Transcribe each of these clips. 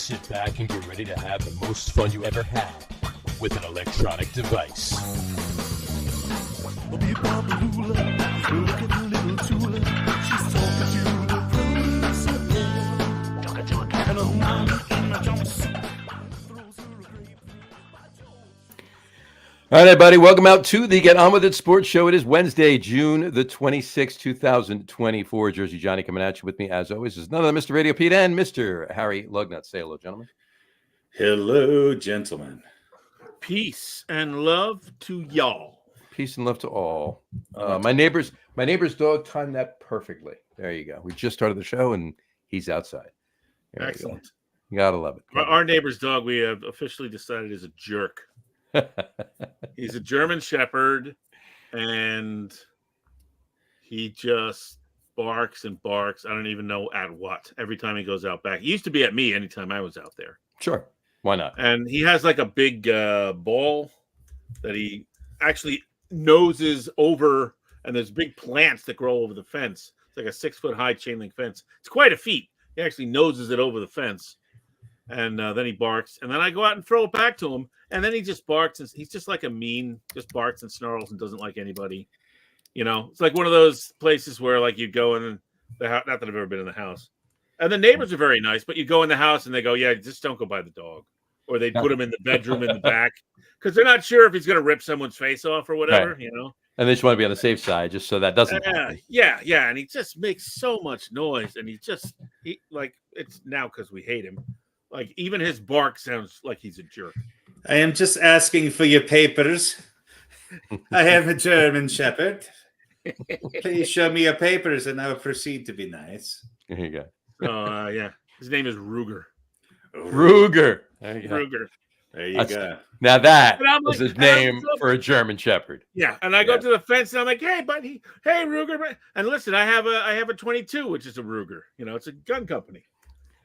Sit back and get ready to have the most fun you ever had with an electronic device. All right, everybody, welcome out to the Get On With It Sports Show. It is Wednesday, June the 26th, 2024. Jersey Johnny coming at you. With me, as always, is none other Mr. RadioPete and Mr. Harry Lug Nutz. Say hello, gentlemen. Hello, gentlemen. Peace and love to y'all. Peace and love to all. My neighbor's dog timed that perfectly. There you go. We just started the show, and he's outside. There Excellent. You gotta love it. Our neighbor's dog, we have officially decided, is a jerk. He's a German Shepherd, and he just barks and barks. I don't even know at what every time he goes out back. He used to be at me anytime I was out there. Sure. Why not? And he has like a big ball that he actually noses over, and there's big plants that grow over the fence. It's like a 6-foot high chain link fence. It's quite a feat. He actually noses it over the fence. And then he barks, and then I go out and throw it back to him, and then he just barks, and he's just like a mean, just barks and snarls and doesn't like anybody. You know, it's like one of those places where like you go in the house. Not that I've ever been in the house, and the neighbors are very nice, but you go in the house and they go, "Yeah, just don't go by the dog," or they put him in the bedroom in the back because they're not sure if he's going to rip someone's face off or whatever. Right. You know, and they just want to be on the safe side, just so that doesn't. Yeah, and he just makes so much noise, and he like it's now because we hate him. Like, even his bark sounds like he's a jerk. I am just asking for your papers. I am a German Shepherd. Please show me your papers, and I will proceed to be nice. There you go. Oh, yeah. His name is Ruger. Ruger. There you go. Ruger. There you go. Now that is his name for a German Shepherd. Yeah, and I go to the fence, and I'm like, "Hey, buddy, hey, Ruger." And listen, I have a 22, which is a Ruger. You know, it's a gun company.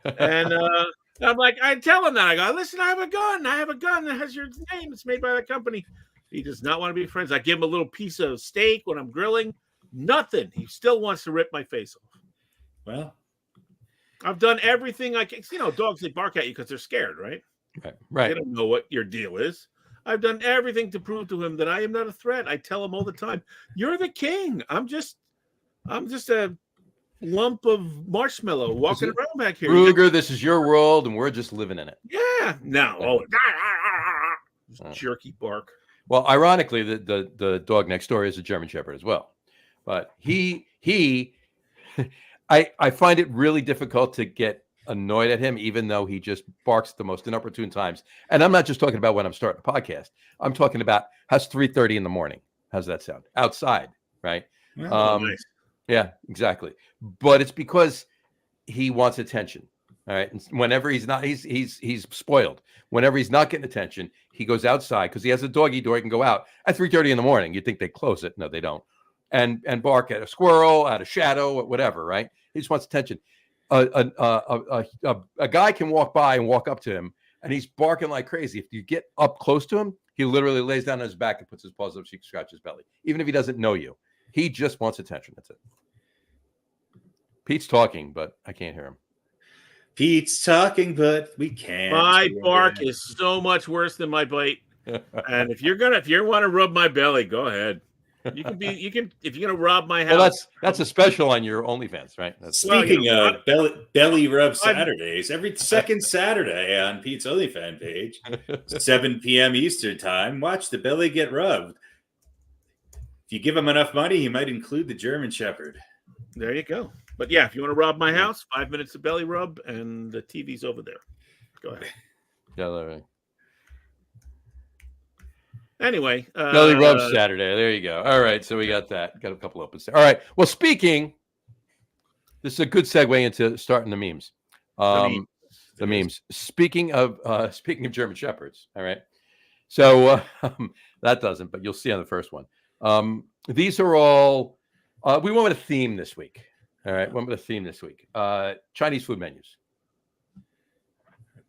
And I'm like, I tell him that. I go, "Listen, I have a gun. I have a gun that has your name. It's made by that company." He does not want to be friends. I give him a little piece of steak when I'm grilling. Nothing. He still wants to rip my face off. Well, I've done everything I can. You know, dogs, they bark at you because they're scared, right? Right. They don't know what your deal is. I've done everything to prove to him that I am not a threat. I tell him all the time, "You're the king. I'm just a lump of marshmallow walking around back here." Ruger, this is your world, and we're just living in it. Yeah. No. Jerky bark. Well, ironically, the dog next door is a German Shepherd as well. But I find it really difficult to get annoyed at him, even though he just barks at the most inopportune times. And I'm not just talking about when I'm starting a podcast. I'm talking about how's 3:30 in the morning. How's that sound? Outside, right? Nice. Yeah, exactly. But it's because he wants attention. All right. And whenever he's not, he's spoiled. Whenever he's not getting attention, he goes outside because he has a doggy door. He can go out at 3:30 in the morning. You'd think they close it. No, they don't. And bark at a squirrel, at a shadow, or whatever. Right. He just wants attention. A guy can walk by and walk up to him, and he's barking like crazy. If you get up close to him, he literally lays down on his back and puts his paws up so you can scratch his belly, even if he doesn't know you. He just wants attention. That's it. Pete's talking, but I can't hear him. Pete's talking, but we can't. My bark is so much worse than my bite. And if you want to rub my belly, go ahead. If you're gonna rob my house. Well, that's a special on your OnlyFans, right? Speaking of belly rub Saturdays, every second Saturday on Pete's OnlyFans page, 7 p.m. Eastern time, watch the belly get rubbed. If you give him enough money, he might include the German Shepherd. There you go. But yeah, if you want to rob my house, 5 minutes of belly rub, and the TV's over there. Go ahead. Yeah, all right. Anyway, belly rub Saturday. There you go. All right, so we got that. Got a couple opens there. All right. Well, this is a good segue into starting the memes. The memes. Speaking of German Shepherds. All right. So that doesn't, but you'll see on the first one. These are all. We went with a theme this week. All right, went with a theme this week. Chinese food menus.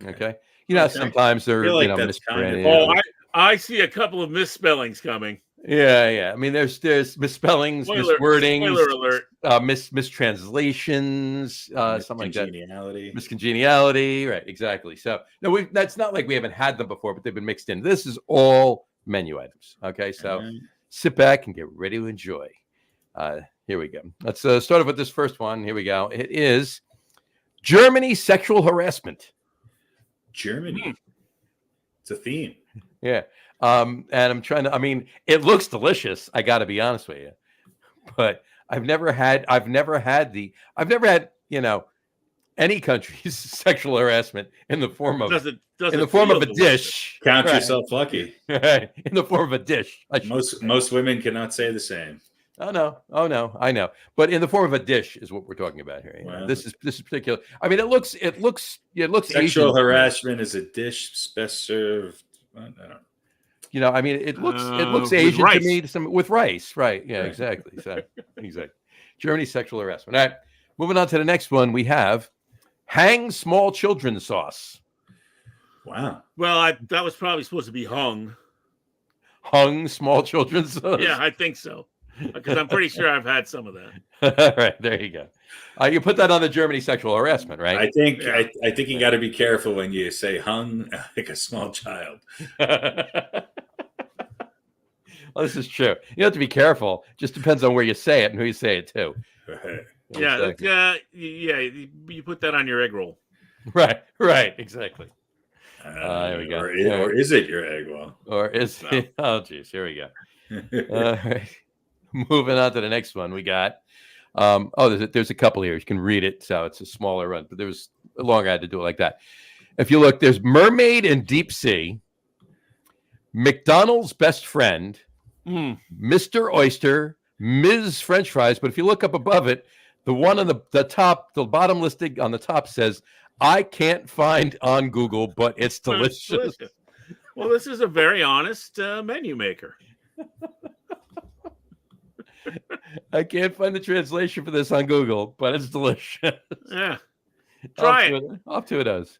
Okay. You know, sometimes they're misbranded. I see a couple of misspellings coming. Yeah. I mean, there's misspellings, miswordings, Spoiler alert. mistranslations, something like that. Miscongeniality. Right, exactly. So no, that's not like we haven't had them before, but they've been mixed in. This is all menu items. Okay, so sit back and get ready to enjoy. Here we go. Let's start off with this first one. Here we go. It is Germany sexual harassment. Germany. It's a theme. Yeah. And I'm trying to, I mean, it looks delicious. I got to be honest with you, but I've never had, any country's sexual harassment in the form of, doesn't in the form of a delicious. dish. Count yourself lucky. Right. In the form of a dish. Most women cannot say the same. Oh no, I know. But in the form of a dish is what we're talking about here. Wow. This is particular. I mean, it looks Sexual Asian harassment is a dish best served. I don't know. I mean, it looks Asian to me with rice, right? Yeah, exactly. So exactly. Germany sexual harassment. All right, moving on to the next one. We have hang small children sauce. Wow. Well, that was probably supposed to be hung small children sauce. Yeah, I think so. Because I'm pretty sure I've had some of that. All right, there you go. You put that on the Germany sexual harassment, right? I think you got to be careful when you say hung like a small child. Well, this is true. You have to be careful. Just depends on where you say it and who you say it to. Right. Yeah, exactly. You put that on your egg roll. Right, exactly. There we go. Or is it your egg roll? Or is it? Oh, geez, here we go. All right. Moving on to the next one, we got. There's a couple here. You can read it, so it's a smaller run. But there was a longer. I had to do it like that. If you look, there's mermaid in deep sea, McDonald's best friend, Mr. Oyster, Ms. French fries. But if you look up above it, the one on the top, the bottom listing on the top says, "I can't find on Google, but it's delicious." Well, this is a very honest menu maker. I can't find the translation for this on Google, but it's delicious. Yeah. Try it. Off to it does.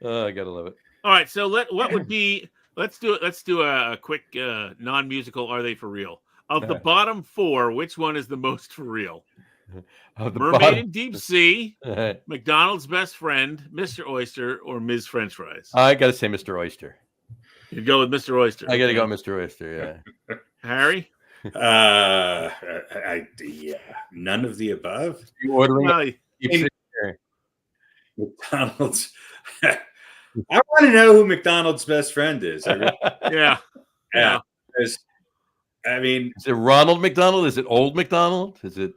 I gotta love it. All right. So let's do it. Let's do a quick non-musical. Are they for real? Of the bottom four, which one is the most for real? Mermaid in Deep Sea, McDonald's best friend, Mr. Oyster, or Ms. French fries? I gotta say Mr. Oyster. You go with Mr. Oyster. I gotta go with Mr. Oyster, yeah. Harry? None of the above. You ordering McDonald's. I want to know who McDonald's best friend is. Yeah. I mean, is it Ronald McDonald? Is it Old McDonald? Is it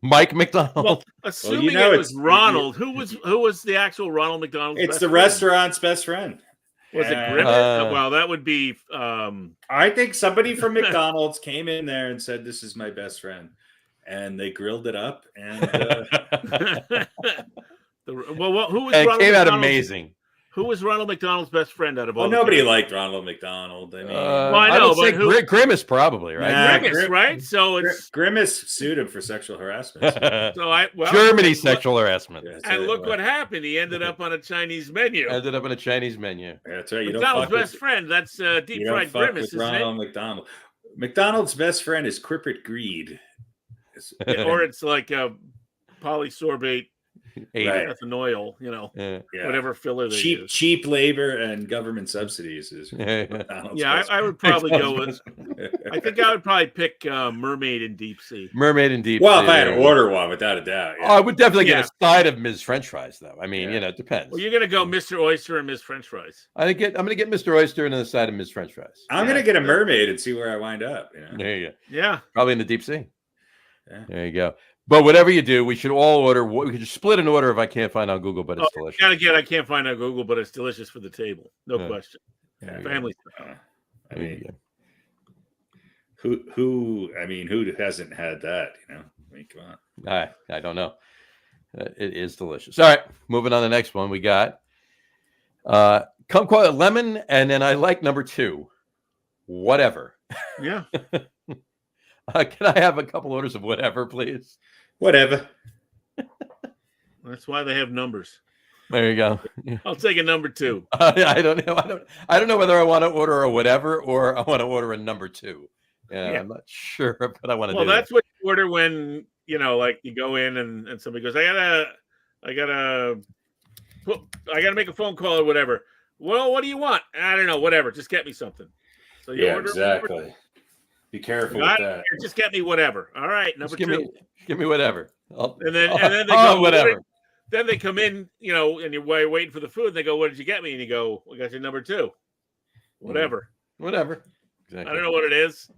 Mike McDonald? Well, assuming it was Ronald, who was the actual Ronald McDonald? It's the restaurant's best friend. Was it Grimmett? Well, that would be. I think somebody from McDonald's came in there and said, "This is my best friend," and they grilled it up. And who was? And Ronald it came out McDonald's, amazing. Who was Ronald McDonald's best friend out of all? Well, nobody liked Ronald McDonald. I mean, I know, but Grimace probably, right? Grimace, right? So it's Grimace sued him for sexual harassment. Germany sexual harassment. Yeah, and look what happened. He ended up on a Chinese menu. Yeah, that's right. McDonald's best friend. That's deep fried Grimace. With Ronald McDonald. McDonald's best friend is Crippet Greed. Or it's like a polysorbate. Ethanol, whatever filler they use. Cheap labor and government subsidies is. I would probably go with. I think I would probably pick Mermaid in Deep Sea. Mermaid in Deep Sea. Well, if I had to order one, without a doubt. Yeah. Oh, I would definitely get a side of Ms. French fries, though. I mean, it depends. Well, you're gonna go Mr. Oyster and Ms. French fries. I'm gonna get Mr. Oyster and the side of Ms. French fries. I'm gonna get a mermaid and see where I wind up. There you go. Yeah, probably in the Deep Sea. Yeah. There you go. But whatever you do, we should all order. We could just split an order if I can't find on Google, but it's delicious. I can't find on Google, but it's delicious for the table. No question. Family. I mean, who hasn't had that? I mean, come on. I don't know. It is delicious. All right, moving on to the next one. We got kumquat lemon, and then I like number 2. Whatever. Yeah. Can I have a couple orders of whatever, please? Whatever. That's why they have numbers. There you go. I'll take a number 2. I don't know. I don't know whether I want to order a whatever or I want to order a number 2. Yeah. I'm not sure, but I want to. Well, that's what you order when like you go in and somebody goes, I gotta make a phone call or whatever. Well, what do you want? I don't know. Whatever. Just get me something. So you order exactly. Be careful with that. Just get me whatever. All right, number 2. Give me whatever. And then they go whatever. Then they come in, and you're waiting for the food. And they go, "What did you get me?" And you go, "We got your number 2." Whatever. Whatever. Exactly. I don't know what it is.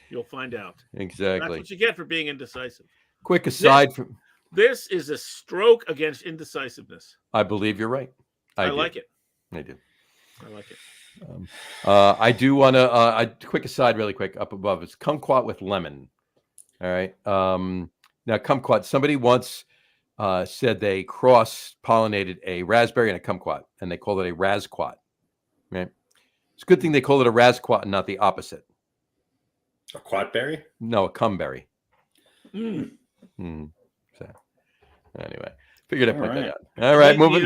You'll find out. Exactly. That's what you get for being indecisive. Quick aside from this is a stroke against indecisiveness. I believe you're right. I like it. I do. I like it. I do want to. Quick aside, really quick, up above. It's kumquat with lemon. All right. Now, kumquat. Somebody once said they cross-pollinated a raspberry and a kumquat, and they called it a rasquat. Right. It's a good thing they call it a rasquat and not the opposite. A quatberry? No, a cumberry. So, anyway. Figured I'd point that out. All right, moving.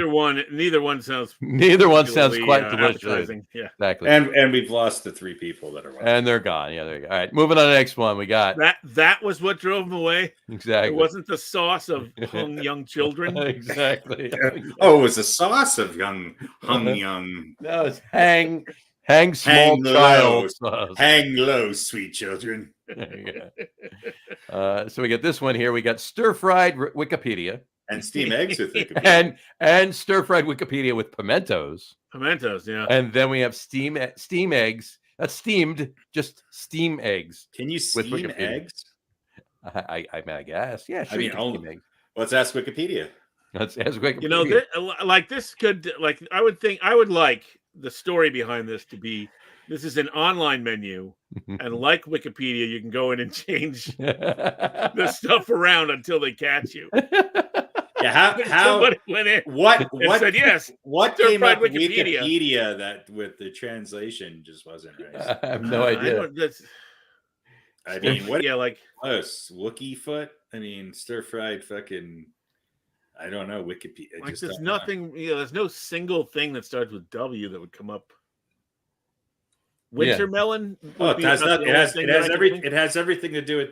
Neither one sounds quite delicious. Yeah, exactly. And we've lost the 3 people that are watching. And they're gone. Yeah, there you go. All right, moving on to the next one. We got that was what drove them away. Exactly. It wasn't the sauce of hung young children. Exactly. Oh, it was the sauce of hung young. No, it's hang small child. Hang low, sweet children. So we got this one here. We got stir-fried Wikipedia. And steam eggs with Wikipedia. and stir-fried Wikipedia with pimentos. Pimentos, yeah. And then we have steam eggs. That's steamed, just steam eggs. Can you steam eggs? I guess. Yeah, sure. Steam eggs. Let's ask Wikipedia. Let's ask Wikipedia. This could, I would think, I would like the story behind this to be, this is an online menu, and like Wikipedia, you can go in and change the stuff around until they catch you. Yeah, how somebody went in? What said yes? What came up with Wikipedia that with the translation just wasn't right? I have no idea. What? Yeah, like Wookie foot. Stir fried fucking. I don't know Wikipedia. Like there's nothing. There's no single thing that starts with W that would come up. Wintermelon. Oh, it has everything to do with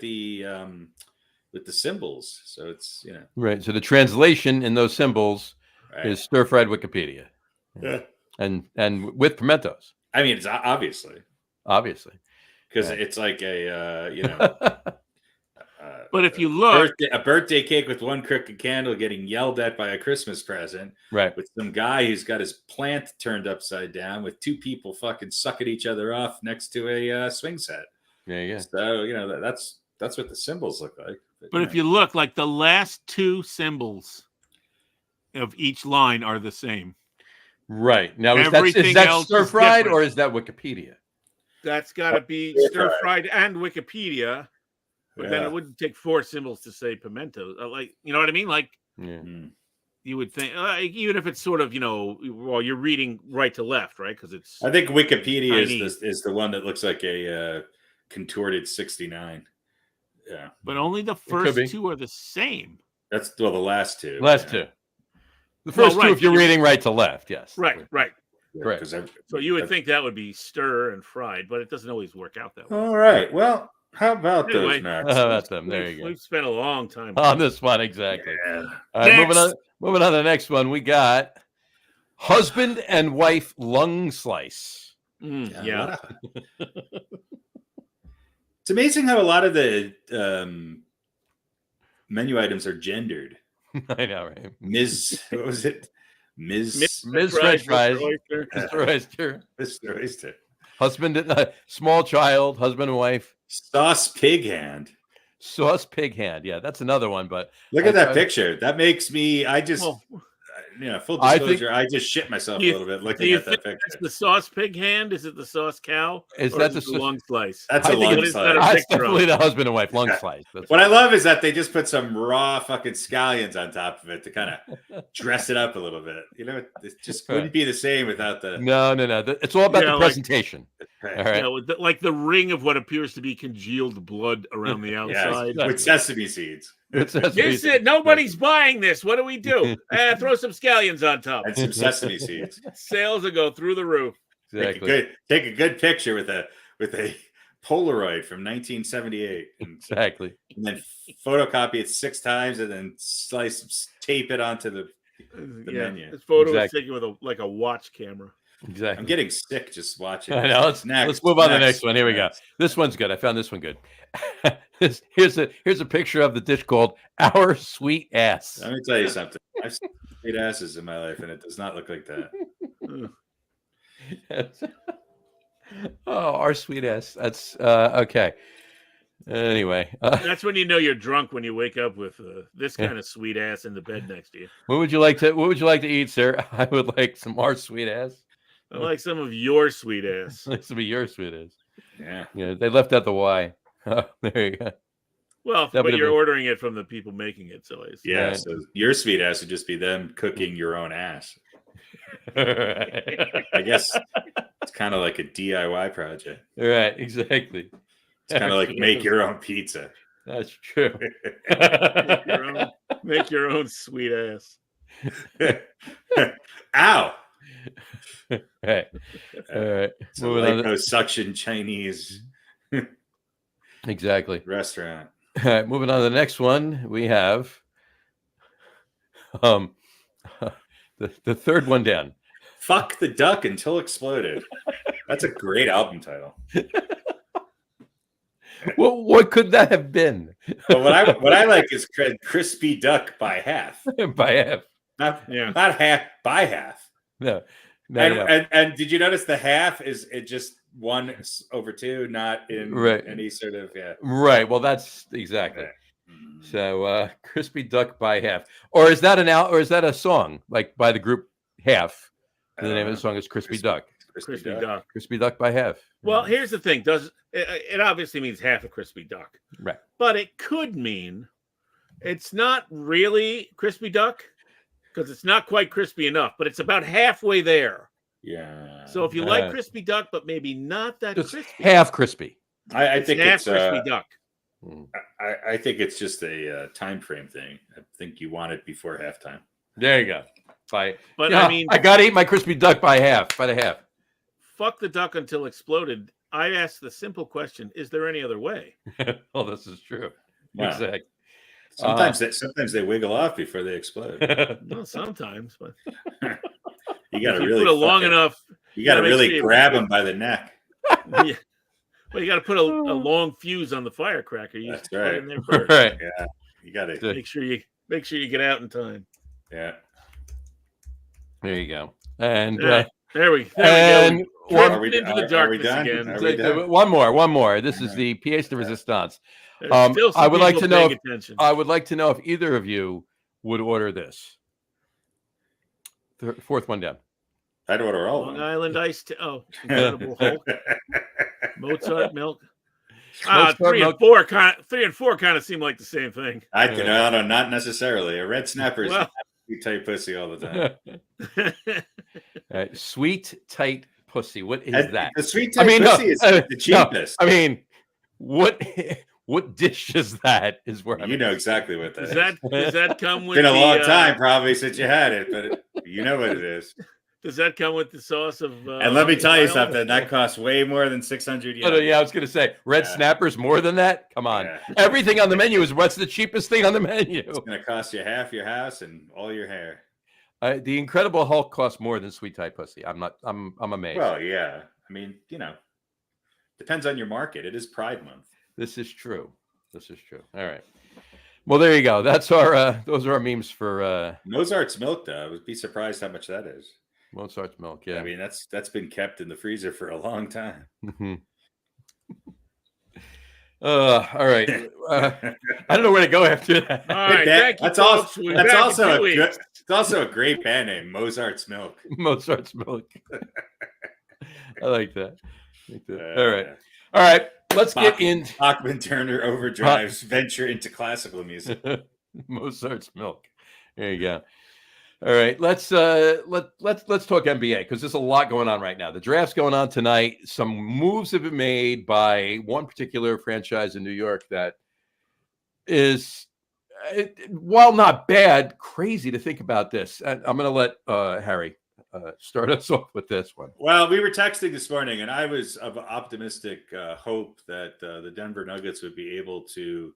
the symbols. So it's right. So the translation in those symbols is stir-fried Wikipedia. Yeah. And with pimentos. It's obviously because it's like but if you look, a birthday cake with one crooked candle getting yelled at by a Christmas present, right? With some guy who's got his plant turned upside down, with 2 people fucking sucking each other off next to a swing set. Yeah. So that's what the symbols look like. But if you look, like the last 2 symbols of each line are the same. Right. Now is that stir fried or is that Wikipedia? That's got to be stir fried and Wikipedia. But then it wouldn't take 4 symbols to say pimento. You know what I mean? Like, you would think, even if it's sort of, you're reading right to left, right? Because it's. I think Wikipedia is the one that looks like a contorted 69. Yeah. But only the first 2 are the same. That's the last 2. Last 2. The first 2, if you're reading right to left, yes. Right. Correct. So you would think that would be stir and fried, but it doesn't always work out that way. All right. Well. How about those, Max? How about them? There you go. We've spent a long time on this one, exactly. Yeah. All right, moving on to the next one. We got husband and wife lung slice. Yeah. It's amazing how a lot of the menu items are gendered. I know, right? Ms. What was it? Ms. French fries. Mr. Oyster. Husband, small child, husband and wife. Sauce pig hand. Yeah, that's another one. But look at that picture. That makes me. Full disclosure. I just shit myself a little bit looking at that picture. That's the sauce pig hand? Is it the sauce cow? Is that the lung slice? That's a lung slice. That's definitely the husband and wife lung slice. What I love is that they just put some raw fucking scallions on top of it to kind of dress it up a little bit. It just wouldn't be the same without the. No. It's all about the presentation. Right. All right. Like the ring of what appears to be congealed blood around the outside. With sesame seeds. It says This pizza. it. Nobody's buying this. What do we do? Throw some scallions on top. And some sesame seeds. Sales will go through the roof. Exactly. Take a good picture with a Polaroid from 1978. Exactly. And then photocopy it 6 times and then tape it onto the menu. This photo is taken with a watch camera. Exactly. I'm getting sick just watching. I know. Let's move on to the next one. Here we go. This one's good. I found this one good. Here's a picture of the dish called Our Sweet Ass. Let me tell you something. I've seen sweet asses in my life, and it does not look like that. Oh, Our Sweet Ass. That's okay. Anyway, that's when you know you're drunk, when you wake up with this kind of sweet ass in the bed next to you. What would you like to eat, sir? I would like some Our Sweet Ass. I like some of your sweet ass. Some of your sweet ass. Yeah. They left out the Y. Oh, there you go. Well, but you're ordering it from the people making it, so so your sweet ass would just be them cooking your own ass. I guess it's kind of like a DIY project. Right, exactly. It's kind of like make your own pizza. That's true. Make your own sweet ass. Ow. Right. All right. It's a liposuction Chinese exactly restaurant. All right, moving on to the next one, we have the third one down. Fuck the Duck Until Exploded. That's a great album title. Well, what could that have been? But what I like is Crispy Duck by half. By half. Not half, by half. No. And did you notice the half is it just 1/2, not in any sort of Right. Well, that's exactly. So Crispy Duck by half. Or is that a song like by the group Half? The name of the song is Crispy Duck. Crispy Duck. Crispy Duck by half. Well, here's the thing. It obviously means half a crispy duck. Right. But it could mean it's not really crispy duck because it's not quite crispy enough, but it's about halfway there. Yeah. So if you like crispy duck, but maybe not that crispy. Half crispy. I think half it's crispy duck. I think it's just a time frame thing. I think you want it before halftime. There you go. But I mean, I gotta eat my crispy duck by the half. Fuck the Duck Until Exploded. I asked the simple question: is there any other way? Well, this is true. Wow. Exactly. Sometimes they wiggle off before they explode. Well, sometimes, but you got to really put it long enough. You got to really grab them by the neck. Yeah. Well, you got to put a long fuse on the firecracker. That's right. In there first. Right. Yeah. You got to make sure you get out in time. Yeah. There you go. And there we go. Are we into the darkness again. One more. This is the pièce de résistance. I would like to know if either of you would order this. The fourth one down. I'd order all Long of them. Island iced tea. Oh, Incredible Hulk. Mozart milk. 3 and 4 kind of seem like the same thing. No, not necessarily. A red snapper is sweet tight pussy all the time. Sweet tight pussy. What is that? The sweet tight pussy is the cheapest. No, I mean, what dish is that? Is where you know exactly what that is. Does that come with? It's been a long time probably since you had it, but you know what it is. Does that come with the sauce of? And let me tell you something. That costs way more than 600 yen. Oh, yeah, I was going to say red snappers more than that. Come on, everything on the menu is what's the cheapest thing on the menu. It's going to cost you half your house and all your hair. The Incredible Hulk costs more than sweet tight pussy. I'm amazed. Well, yeah. I mean, depends on your market. It is Pride Month. This is true. All right. Well, there you go. That's our. Those are our memes for Mozart's milk. Though, I would be surprised how much that is. Mozart's milk. Yeah. I mean, that's been kept in the freezer for a long time. Mm-hmm. All right. I don't know where to go after that. All right. That's also a great band name, Mozart's Milk. Mozart's Milk. I like that. All right. Let's get into Bachman Turner Overdrive's venture into classical music. Mozart's Milk. There you go. All right, let's talk NBA because there's a lot going on right now. The draft's going on tonight. Some moves have been made by one particular franchise in New York that is while not bad, crazy to think about this. And I'm going to let Harry start us off with this one. Well, we were texting this morning, and I was of optimistic hope that the Denver Nuggets would be able to.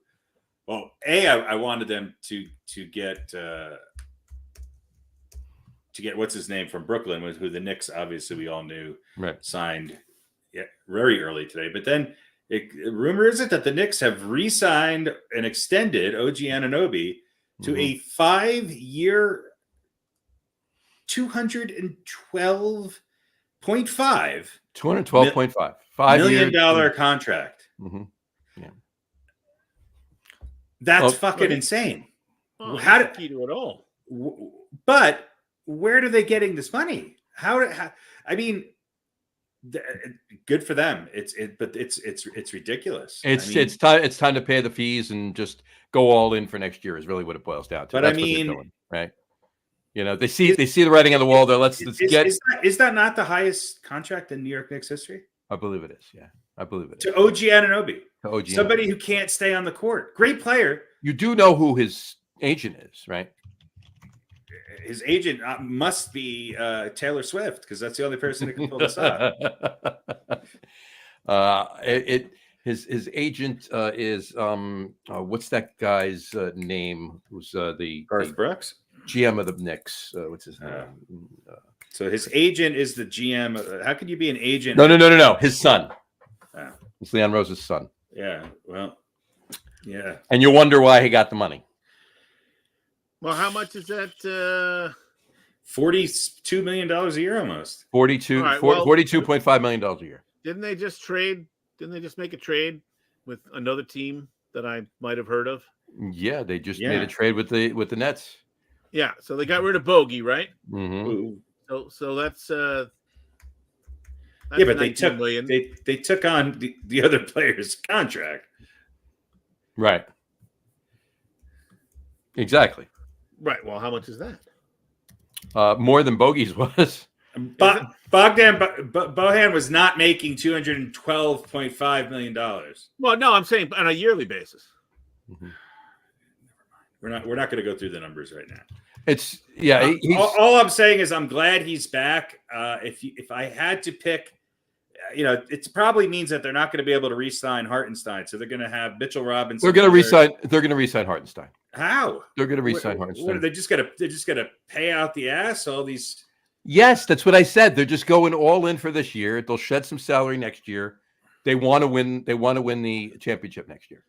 Well, I wanted them to get what's his name from Brooklyn, who the Knicks, obviously we all knew, signed very early today. But then rumor is it that the Knicks have re-signed and extended OG Anunoby to a 5-year, $212.5 $212.5 contract. Mm-hmm. Yeah, that's fucking insane. Oh, how did you do it all? But where are they getting this money? I mean, good for them. But it's ridiculous. It's time to pay the fees and just go all in for next year is really what it boils down to. But that's I mean, what they're doing, right? You know, they see the writing on the wall. There, let's get. Is that not the highest contract in New York Knicks history? I believe it is. Yeah, I believe it is. To OG Anunoby, somebody Anunoby, who can't stay on the court, great player. You do know who his agent is, right? His agent must be Taylor Swift, because that's the only person that can pull this off. His agent is what's that guy's name? Who's the Garth Brooks, GM of the Knicks? What's his name? So his agent is the GM. How could you be an agent? No. His son. Oh. It's Leon Rose's son. Yeah. Well. Yeah. And you wonder why he got the money. Well, how much is that? $42 million a year, almost. $42.5 million a year. Didn't they just trade? Didn't they just make a trade with another team that I might have heard of? Yeah, they just made a trade with the Nets. Yeah, so they got rid of Bogey, right? Mm-hmm. So that's but they took million. They took on the other player's contract. Right. Exactly. Right. Well, how much is that? More than Bogey's was. Bogdan Bohan was not making $212.5 million. Well, no, I'm saying on a yearly basis. Mm-hmm. We're not going to go through the numbers right now. It's all I'm saying is I'm glad he's back. If I had to pick, it probably means that they're not going to be able to re-sign Hartenstein, so they're going to have Mitchell Robinson. They're going to re-sign. They're going to re-sign Hartenstein. How? They're going to re-sign Hartenstein. What are they just going to pay out the ass all these? Yes, that's what I said. They're just going all in for this year. They'll shed some salary next year. They want to win. They want to win the championship next year.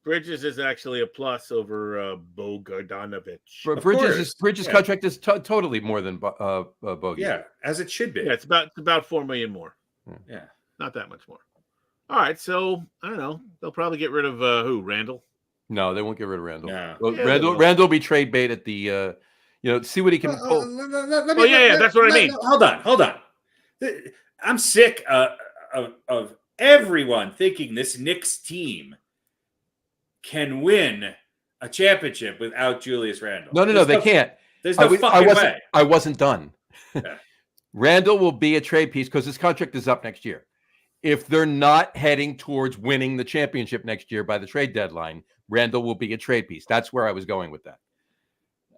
Bridges is actually a plus over Bogdanovic. Bridges' contract is totally more than Bogey. Yeah, as it should be. Yeah, it's about $4 million more. Yeah, not that much more. All right, so I don't know. They'll probably get rid of who? Randall? No, they won't get rid of Randall. No. Well, Randall will be trade bait at the see what he can pull. That's what I mean. Hold on. I'm sick of everyone thinking this Knicks team can win a championship without Julius Randle. No, they can't. There's no fucking way. I wasn't done. Yeah. Randall will be a trade piece because his contract is up next year. If they're not heading towards winning the championship next year by the trade deadline, Randall will be a trade piece. That's where I was going with that.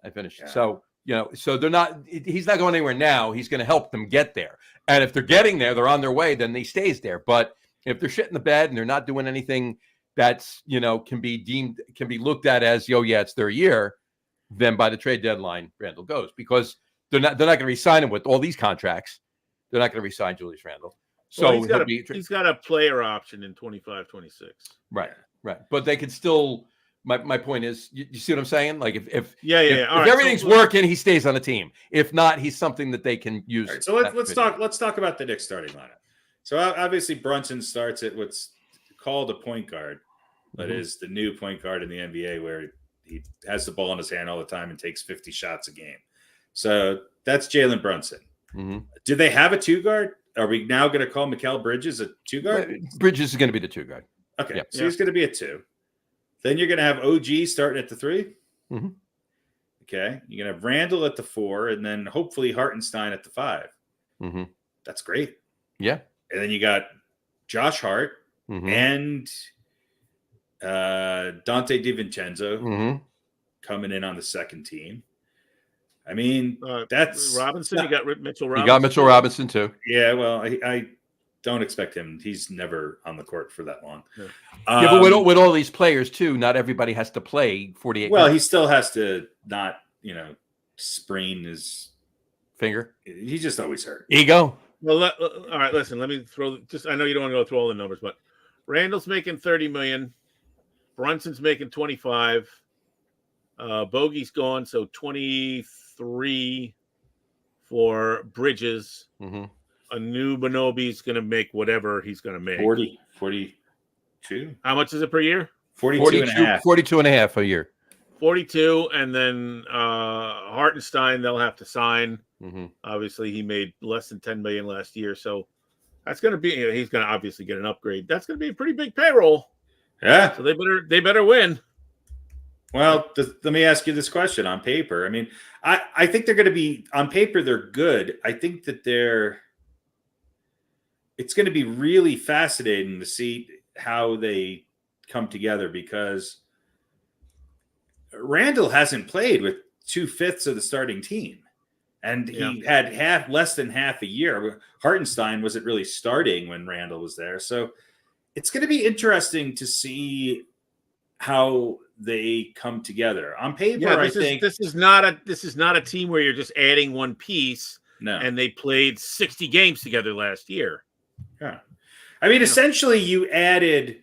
I finished. Yeah. So, so they're not, he's not going anywhere now. He's going to help them get there. And if they're getting there, they're on their way, then he stays there. But if they're shit in the bed and they're not doing anything that's, can be looked at as, it's their year, then by the trade deadline, Randall goes, because they're not going to re-sign him with all these contracts. They're not going to re-sign Julius Randle. So he's got a player option in 25-26. Right. But they could still. My point is, you see what I'm saying? Like if everything's working, he stays on the team. If not, he's something that they can use. Right, so let's talk about the Knicks starting lineup. So obviously Brunson starts at what's called a point guard, that is the new point guard in the NBA, where he has the ball in his hand all the time and takes 50 shots a game. So that's Jalen Brunson. Mm-hmm. Do they have a two guard? Are we now going to call Mikal Bridges a two guard? Bridges is going to be the two guard. Okay, so he's going to be a two. Then you're going to have OG starting at the three. Mm-hmm. Okay, you're going to have Randall at the four, and then hopefully Hartenstein at the five. Mm-hmm. That's great. Yeah. And then you got Josh Hart and Dante DiVincenzo Mm-hmm. coming in on the second team. I mean, that's Robinson. You got Mitchell Robinson. You got Mitchell Robinson too. Yeah, well, I don't expect him. He's never on the court for that long. Yeah. Yeah, but with all these players too, not everybody has to play 48. Well, minutes. he still has to not, sprain his Finger. He's just always hurt. Ego. Well, all right. Listen, let me throw. I know you don't want to go through all the numbers, but Randall's making $30 million. Brunson's making 25. Bogey's gone, so 23 for Bridges. Mm-hmm. Anunoby's going to make whatever he's going to make. 42. How much is it per year? 42 and a half. 42 and a half a year. 42, and then Hartenstein, they'll have to sign. Mm-hmm. Obviously, he made less than $10 million last year, so that's going to be. He's going to obviously get an upgrade. That's going to be a pretty big payroll. Yeah. So they better win. Well, let me ask you this question on paper. I mean, I think they're going to be on paper. They're good. I think that it's going to be really fascinating to see how they come together, because Randall hasn't played with 2/5 of the starting team, and he had less than half a year. Hartenstein wasn't really starting when Randall was there, so it's going to be interesting to see how they come together on paper. I think this is not a team where you're just adding one piece. No, and they played 60 games together last year. Yeah, I mean, essentially, you added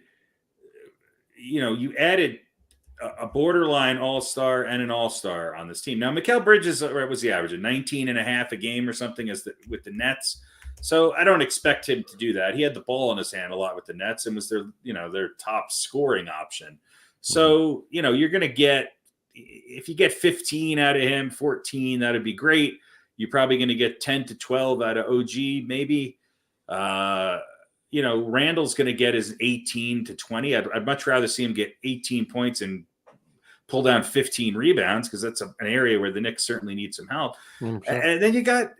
a borderline all-star and an all-star on this team. Now, Mikal Bridges, what was the average? 19 and a half a game or something with the Nets. So I don't expect him to do that. He had the ball in his hand a lot with the Nets and was their top scoring option. So, you're going to get, if you get 15 out of him, 14, that'd be great. You're probably going to get 10 to 12 out of OG, maybe. Randall's going to get his 18 to 20. I'd much rather see him get 18 points and pull down 15 rebounds, because that's an area where the Knicks certainly need some help. Sure. And then you got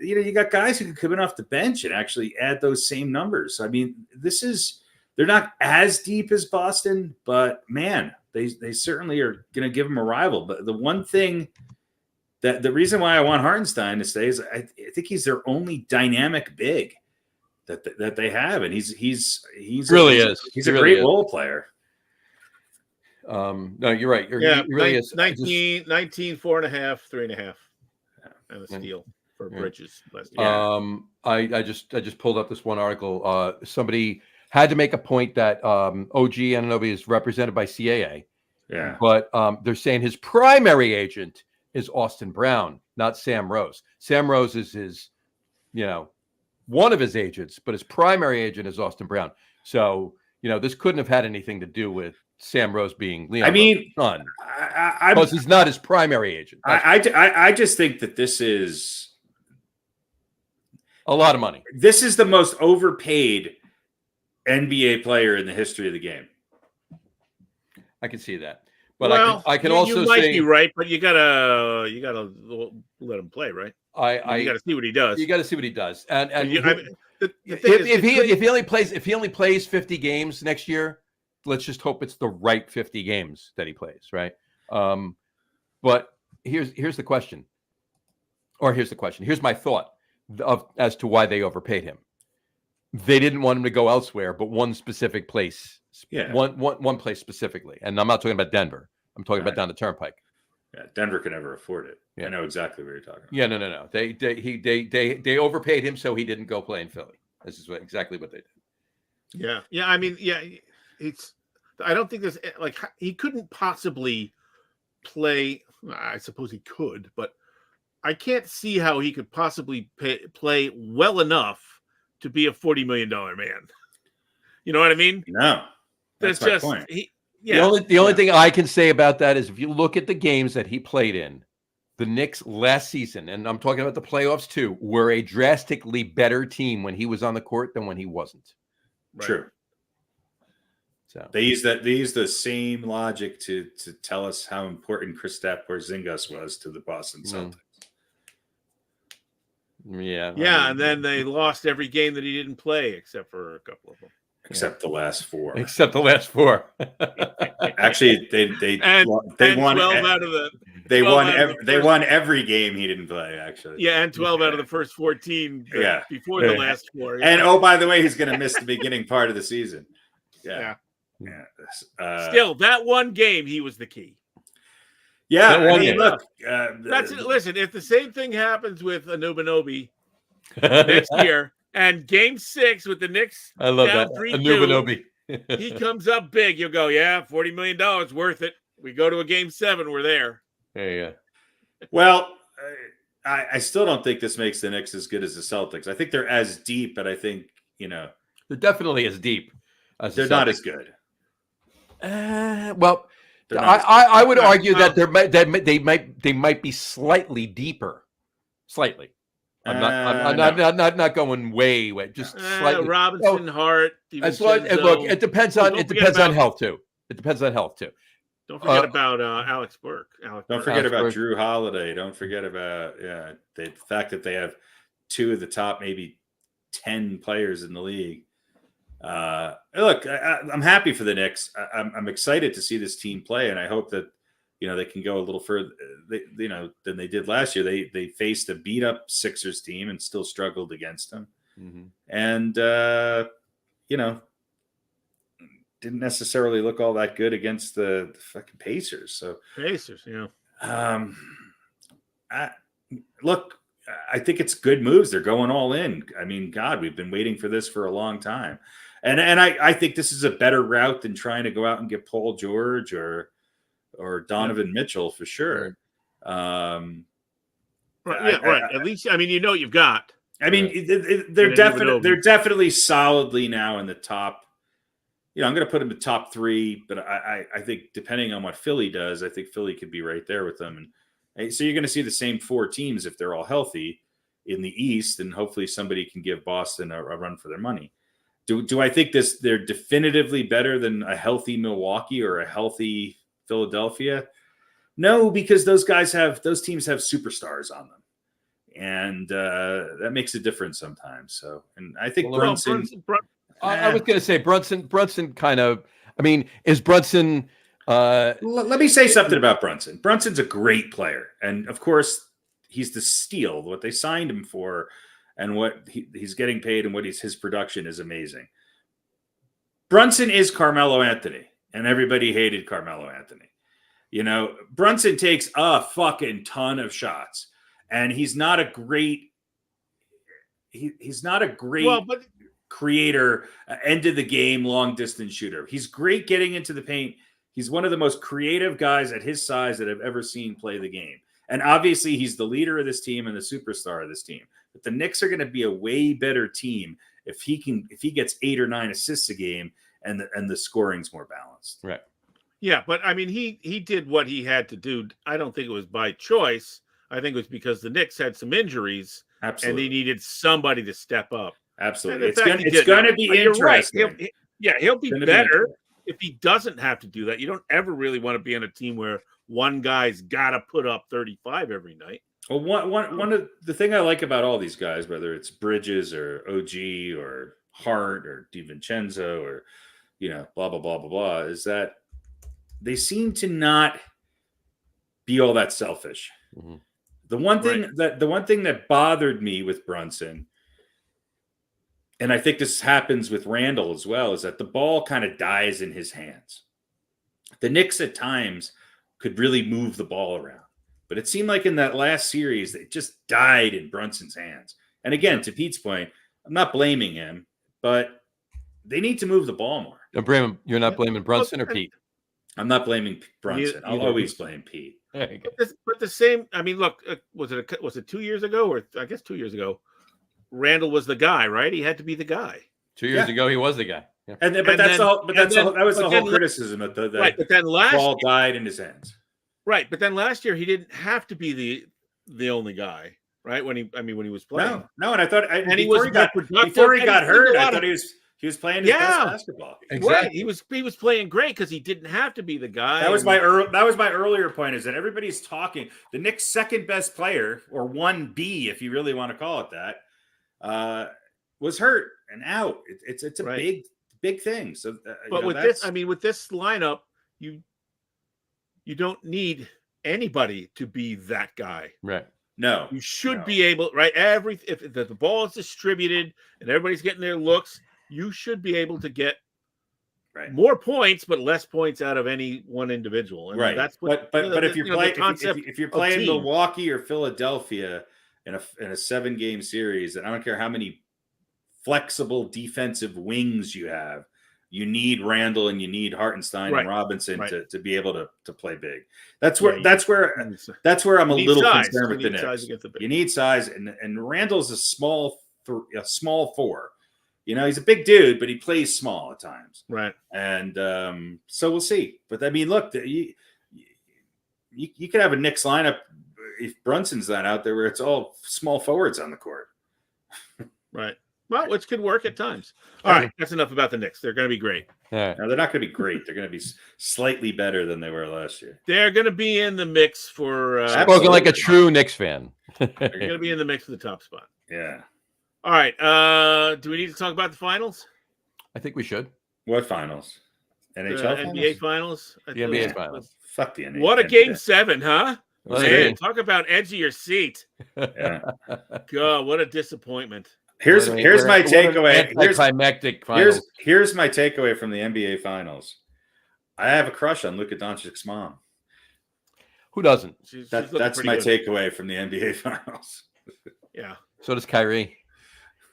guys who can come in off the bench and actually add those same numbers. I mean, they're not as deep as Boston, but man, they certainly are going to give them a rival. But the one thing the reason why I want Hartenstein to stay is I think he's their only dynamic big that they have, and he's a great role player. No, you're right. He really is. 19, 4.5, 3.5, and a steal for Bridges last year. I just pulled up this one article. Somebody had to make a point that OG Anunoby is represented by CAA. Yeah, but they're saying his primary agent is Austin Brown, not Sam Rose. Sam Rose is his, one of his agents, but his primary agent is Austin Brown. So, this couldn't have had anything to do with Sam Rose being Leon's son. Because he's not his primary agent. I just think that this is a lot of money. This is the most overpaid NBA player in the history of the game. I can see that. But I can also you might be right, but you gotta let him play, right? You gotta see what he does. You gotta see what he does, and if he only plays 50 games next year, let's just hope it's the right 50 games that he plays, right? But here's the question, Here's my thought as to why they overpaid him. They didn't want him to go elsewhere, but one specific place. Yeah, one place specifically, and I'm not talking about Denver. I'm talking about down the Turnpike. Yeah, Denver can never afford it. Yeah. I know exactly what you're talking about. Yeah, no. They overpaid him, so he didn't go play in Philly. This is exactly what they did. Yeah. I mean, I don't think there's he couldn't possibly play. I suppose he could, but I can't see how he could possibly play well enough to be a $40 million man. You know what I mean? No. That's my just point. The only thing I can say about that is if you look at the games that he played in, the Knicks last season, and I'm talking about the playoffs too, were a drastically better team when he was on the court than when he wasn't. Right. True. So they use the same logic to tell us how important Kristaps Porzingis was to the Boston Celtics. Yeah. Yeah, and then they lost every game that he didn't play except for a couple of them. except the last 4. Except the last 4. Actually, they won 12 out of the they 12 won out of the they first- won every game he didn't play. Actually, Yeah, and 12 out of the first 14 before the last 4. Yeah. And oh, by the way, he's going to miss the beginning part of the season. Yeah. Still, that one game, he was the key. Yeah, That one I mean, game. look. That's it. Listen, if the same thing happens with Anunoby next year, and Game 6 with the Knicks, I love down that. 3-2, Anunoby. he comes up big. You'll go, yeah, $40 million worth it. We go to a Game 7, we're there. Yeah. Well, I still don't think this makes the Knicks as good as the Celtics. I think they're as deep, but I think they're definitely as deep. As they're not as good. Well, I would argue that they might be slightly deeper. Slightly. I'm not going way. Just slightly. Robinson, Hart. Look, it depends on health too. It depends on health too. Don't forget about Alex Burke. Don't forget about Drew Holiday. Don't forget about the fact that they have 2 of the top maybe 10 players in the league. Look, I'm happy for the Knicks. I'm excited to see this team play, and I hope that they can go a little further. Than they did last year. They faced a beat up Sixers team and still struggled against them, and didn't necessarily look all that good against the fucking Pacers. So Pacers, yeah. Look, I think it's good moves. They're going all in. I mean, God, we've been waiting for this for a long time. And I think this is a better route than trying to go out and get Paul George or Donovan Mitchell for sure. Right. At least, I mean, you've got. I mean, they're definitely solidly now in the top. I'm going to put them in the top 3, but I think depending on what Philly does, I think Philly could be right there with them. And so you're going to see the same 4 teams if they're all healthy in the East, and hopefully somebody can give Boston a run for their money. Do I think they're definitively better than a healthy Milwaukee or a healthy Philadelphia? No, because those teams have superstars on them, and that makes a difference sometimes. So, and I think Brunson. I was going to say Brunson kind of. I mean, is Brunson? Let me say something about Brunson. Brunson's a great player, and of course, he's the steal. What they signed him for, and what he's getting paid, and what his production is amazing. Brunson is Carmelo Anthony, and everybody hated Carmelo Anthony. Brunson takes a fucking ton of shots, and he's not a great. He's not a great. Well, but creator, end of the game, long distance shooter. He's great getting into the paint. He's one of the most creative guys at his size that I've ever seen play the game. And obviously he's the leader of this team and the superstar of this team. But the Knicks are going to be a way better team if he gets 8 or 9 assists a game and the scoring's more balanced. Right. Yeah, but I mean he did what he had to do. I don't think it was by choice. I think it was because the Knicks had some injuries. Absolutely. And they needed somebody to step up. Absolutely. It's going to be interesting. Right. He'll be better if he doesn't have to do that. You don't ever really want to be on a team where one guy's got to put up 35 every night. Well, one of the thing I like about all these guys, whether it's Bridges or OG or Hart or DiVincenzo or blah blah blah blah blah, is that they seem to not be all that selfish. Mm-hmm. The one thing that bothered me with Brunson, and I think this happens with Randall as well, is that the ball kind of dies in his hands. The Knicks at times could really move the ball around, but it seemed like in that last series, it just died in Brunson's hands. And again, to Pete's point, I'm not blaming him, but they need to move the ball more. You're not blaming Brunson or Pete? I'm not blaming Brunson. I'll always blame Pete. But the same. I mean, look, was it 2 years ago, or I guess 2 years ago? Randall was the guy, right? He had to be the guy. 2 years ago, he was the guy. Yeah. That was the whole criticism of the right. But then last ball died in his hands. Right, but then last year he didn't have to be the only guy, right? When he was playing. No, and I thought before he got hurt, I thought he was playing his best basketball. Exactly. Right. He was playing great because he didn't have to be the guy. That was my earlier point, is that everybody's talking. The Knicks' second best player, or 1B, if you really want to call it that, was hurt and out. It's a big things. So, but with this, I mean, with this lineup, you don't need anybody to be that guy. Right. No, you should be able, right? If the ball is distributed and everybody's getting their looks, you should be able to get more points, but less points out of any one individual. And right. That's what. But if you're playing, if you're playing Milwaukee or Philadelphia in a 7-game series, and I don't care how many flexible defensive wings you have, you need Randall and you need Hartenstein and Robinson to be able to play big. That's where I'm a little concerned with the Knicks. You need size, and Randall's a small 4. You know, he's a big dude, but he plays small at times. Right. And so we'll see. But I mean, look, you could have a Knicks lineup if Brunson's not out there where it's all small forwards on the court. Right. Well, which could work at times. All right. That's enough about the Knicks. They're going to be great. No, they're not going to be great. They're going to be slightly better than they were last year. They're going to be in the mix for... spoken like a true Knicks fan. They're going to be in the mix for the top spot. Yeah. All right. Do we need to talk about the finals? I think we should. What finals? NHL finals? NBA finals? The NBA finals. Fuck the NBA. What a game 7, huh? Well, Man, talk about edge of your seat. Yeah. God, what a disappointment. Here's my takeaway. Here's my takeaway from the NBA finals. I have a crush on Luka Doncic's mom. Who doesn't? That's my takeaway from the NBA finals. Yeah. So does Kyrie.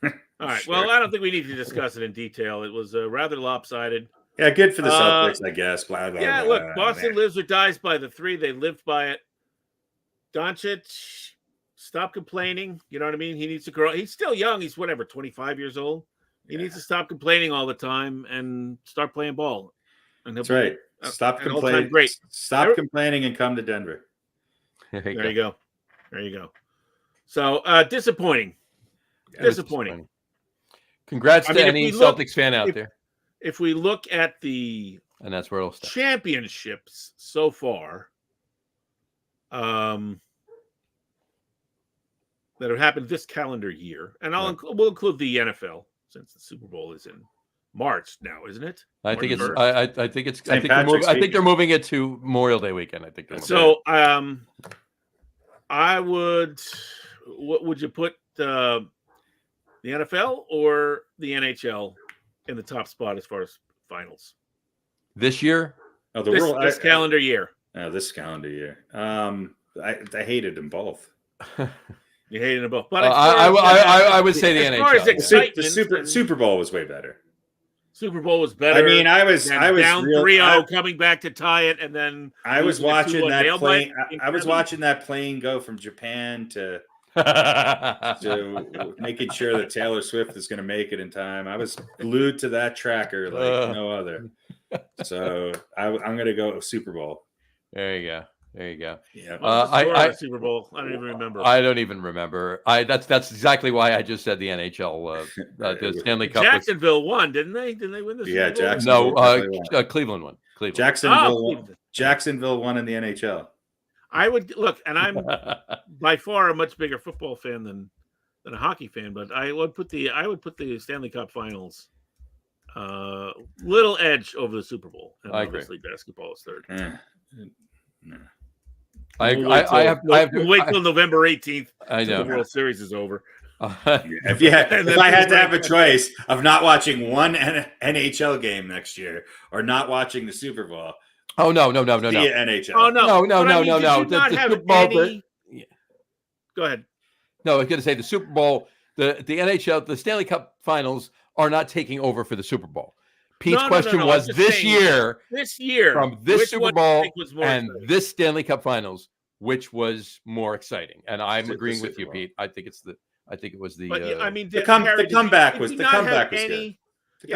All right. Sure. Well, I don't think we need to discuss it in detail. It was rather lopsided. Yeah, good for the Celtics, I guess. Blah, blah, yeah, blah, look, Boston lives or dies by the 3. They lived by it. Doncic, stop complaining. You know what I mean? He needs to grow. He's still young. He's 25 years old. He needs to stop complaining all the time and start playing ball. And that's right. Stop complaining. Great. Stop complaining and come to Denver. There you go. There you go. So disappointing. Disappointing. Congrats to any Celtics fan out there. If we look at the and that's where it'll start. Championships so far, that have happened this calendar year, and we'll include the NFL since the Super Bowl is in March now, isn't it? I think they're moving it to Memorial Day weekend. I think so. I would. What would you put the NFL or the NHL in the top spot as far as finals this year? Oh, this calendar year. This calendar year. I hated them both. You hated them both, but I would say the NHL. The Super Bowl was way better. Super Bowl was better. I mean, I was down 3-0, coming back to tie it, and then I was watching that plane. I was watching that plane go from Japan to making sure that Taylor Swift is going to make it in time. I was glued to that tracker like no other. So I'm going to go Super Bowl. There you go. Yeah. Super Bowl. I don't even remember. I don't even remember. That's exactly why I just said the NHL. The Stanley Cup. Jacksonville won, didn't they? Didn't they win the Super Bowl? Jacksonville. Cleveland won. Jacksonville won in the NHL. I would look, and I'm by far a much bigger football fan than a hockey fan, but I would put the Stanley Cup Finals little edge over the Super Bowl. And obviously basketball is third. No. We'll wait till November 18th. I know the World Series is over. If I had to have a choice of not watching one NHL game next year or not watching the Super Bowl. Oh no. NHL. Oh no. No. Go ahead. No, I was going to say the Super Bowl, the NHL, the Stanley Cup Finals are not taking over for the Super Bowl. Pete's question was this year from this Super Bowl and this Stanley Cup Finals, which was more exciting? And I'm agreeing with you, Pete. I think it was the. But, I mean, the comeback was good.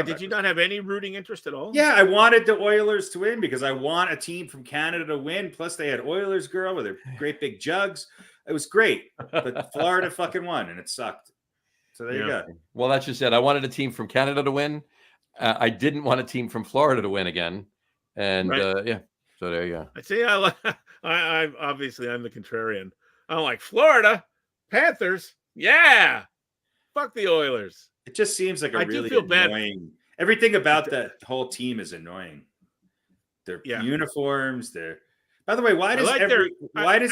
Did you not have any rooting interest at all? Yeah, I wanted the Oilers to win because I want a team from Canada to win. Plus, they had Oilers girl with her great big jugs. It was great, but Florida fucking won, and it sucked. So there you go. Well, that's just it. I wanted a team from Canada to win. I didn't want a team from Florida to win again, and so there you go. I see. I'm obviously I'm the contrarian. I'm like Florida Panthers. Yeah, fuck the Oilers. It just seems like a really annoying. Everything about that whole team is annoying. Their uniforms, By the way, why does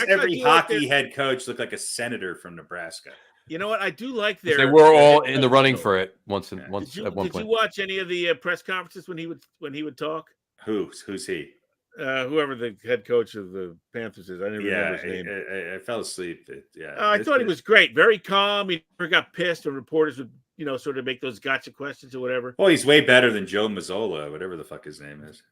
every hockey head coach look like a senator from Nebraska? You know what? I do like they were all in the running for it once at one Did point. you watch any of the press conferences when he would talk? Who's he? Whoever the head coach of the Panthers is. I didn't remember his name. I fell asleep. I thought he was great. Very calm. He never got pissed when reporters would, sort of make those gotcha questions or whatever. Well, he's way better than Joe Mazzola, whatever the fuck his name is.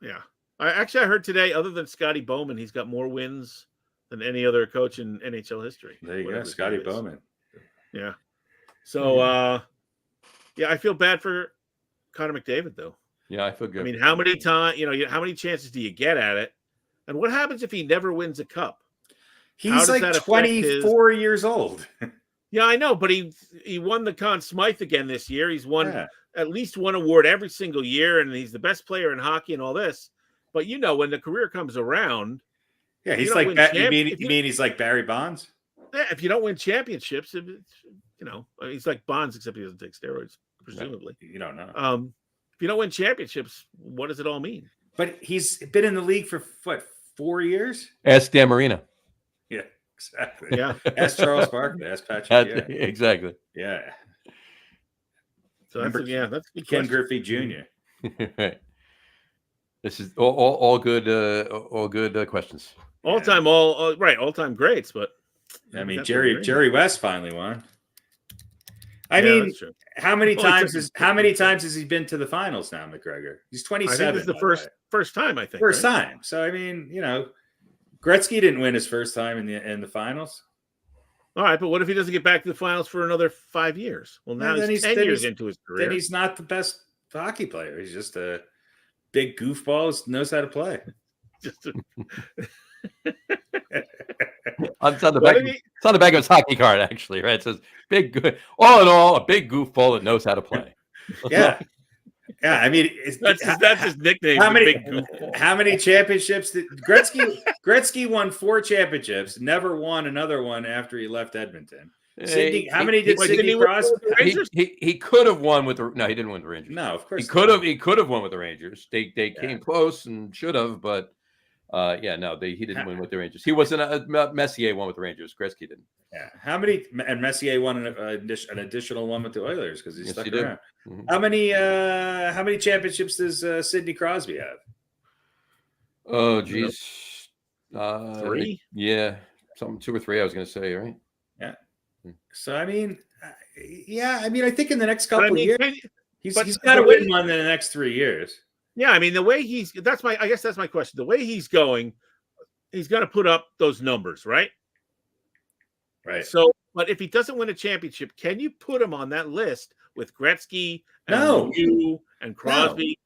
Yeah. I heard today, other than Scotty Bowman, he's got more wins than any other coach in NHL history. There you go, Scotty Bowman. Yeah. So, I feel bad for Connor McDavid, though. Yeah, I feel good. I mean, how many how many chances do you get at it? And what happens if he never wins a cup? He's like 24 years old. Yeah, I know, but he won the Conn Smythe again this year. He's won at least one award every single year, and he's the best player in hockey and all this. But when the career comes around, he's like you mean he's like Barry Bonds? Yeah, if you don't win championships, he's like Bonds, except he doesn't take steroids, presumably. You don't know. If you don't win championships, what does it all mean? But he's been in the league for 4 years? Ask Dan Marino. Yeah, exactly. Yeah. Ask Charles Barkley. Ask Patrick. Exactly. Yeah. So that's Ken Griffey Jr. Right. This is all good questions. All time greats, but I mean Jerry West finally won. I mean, how many times has he been to the finals now, McGregor? He's 27. I think this is the first time. I think first time. So I mean, Gretzky didn't win his first time in the finals. All right, but what if he doesn't get back to the finals for another 5 years? Well, now he's 10 years into his career. Then he's not the best hockey player. He's just a big goofball who knows how to play. It's on the back of his hockey card, actually, right? It says all in all, a big goofball that knows how to play. Yeah. Yeah, I mean, that's his nickname. How many championships did Gretzky won 4 championships, never won another one after he left Edmonton. How many did Sidney Crosby? He could have won with he didn't win the Rangers. No, of course he could have won with the Rangers. They came close and should have, but he didn't win with the Rangers. He wasn't Messier won with the Rangers. Gretzky didn't. Yeah. How many? And Messier won an additional one with the Oilers because he stuck around. Mm-hmm. How many championships does Sidney Crosby have? Oh, geez. 3? Yeah, 2 or 3. I was going to say, right? Yeah. So I mean, I think in the next couple of years, he's got to win one in the next 3 years. Yeah, I mean, the way I guess that's my question. The way he's going, he's going to put up those numbers, right? Right. So, but if he doesn't win a championship, can you put him on that list with Gretzky and you and Crosby?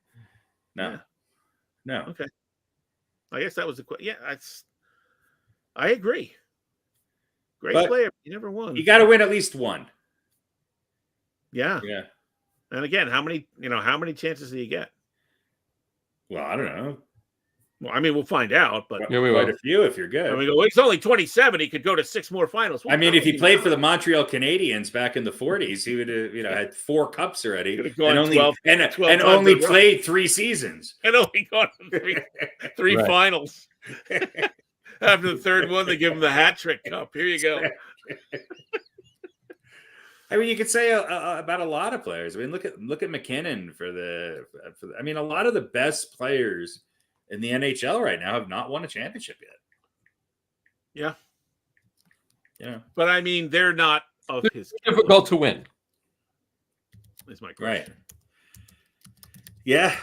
No. Okay. I guess that was the question. Yeah, I agree. Great player. He never won. You got to win at least one. Yeah. Yeah. And again, how many chances do you get? Well, I don't know. Well, I mean, we'll find out, but quite a few if you're good. I mean, he's only 27. He could go to 6 more finals. If he played for the Montreal Canadiens back in the 40s, he would have, had 4 cups already, and only played 3 seasons, and only got three finals. After the third one, they give him the hat trick cup. Here you go. I mean, you could say about a lot of players. I mean, look at McKinnon I mean, a lot of the best players in the NHL right now have not won a championship yet. Yeah. But I mean, they're not of his difficult to win. Is my question. Right. Yeah.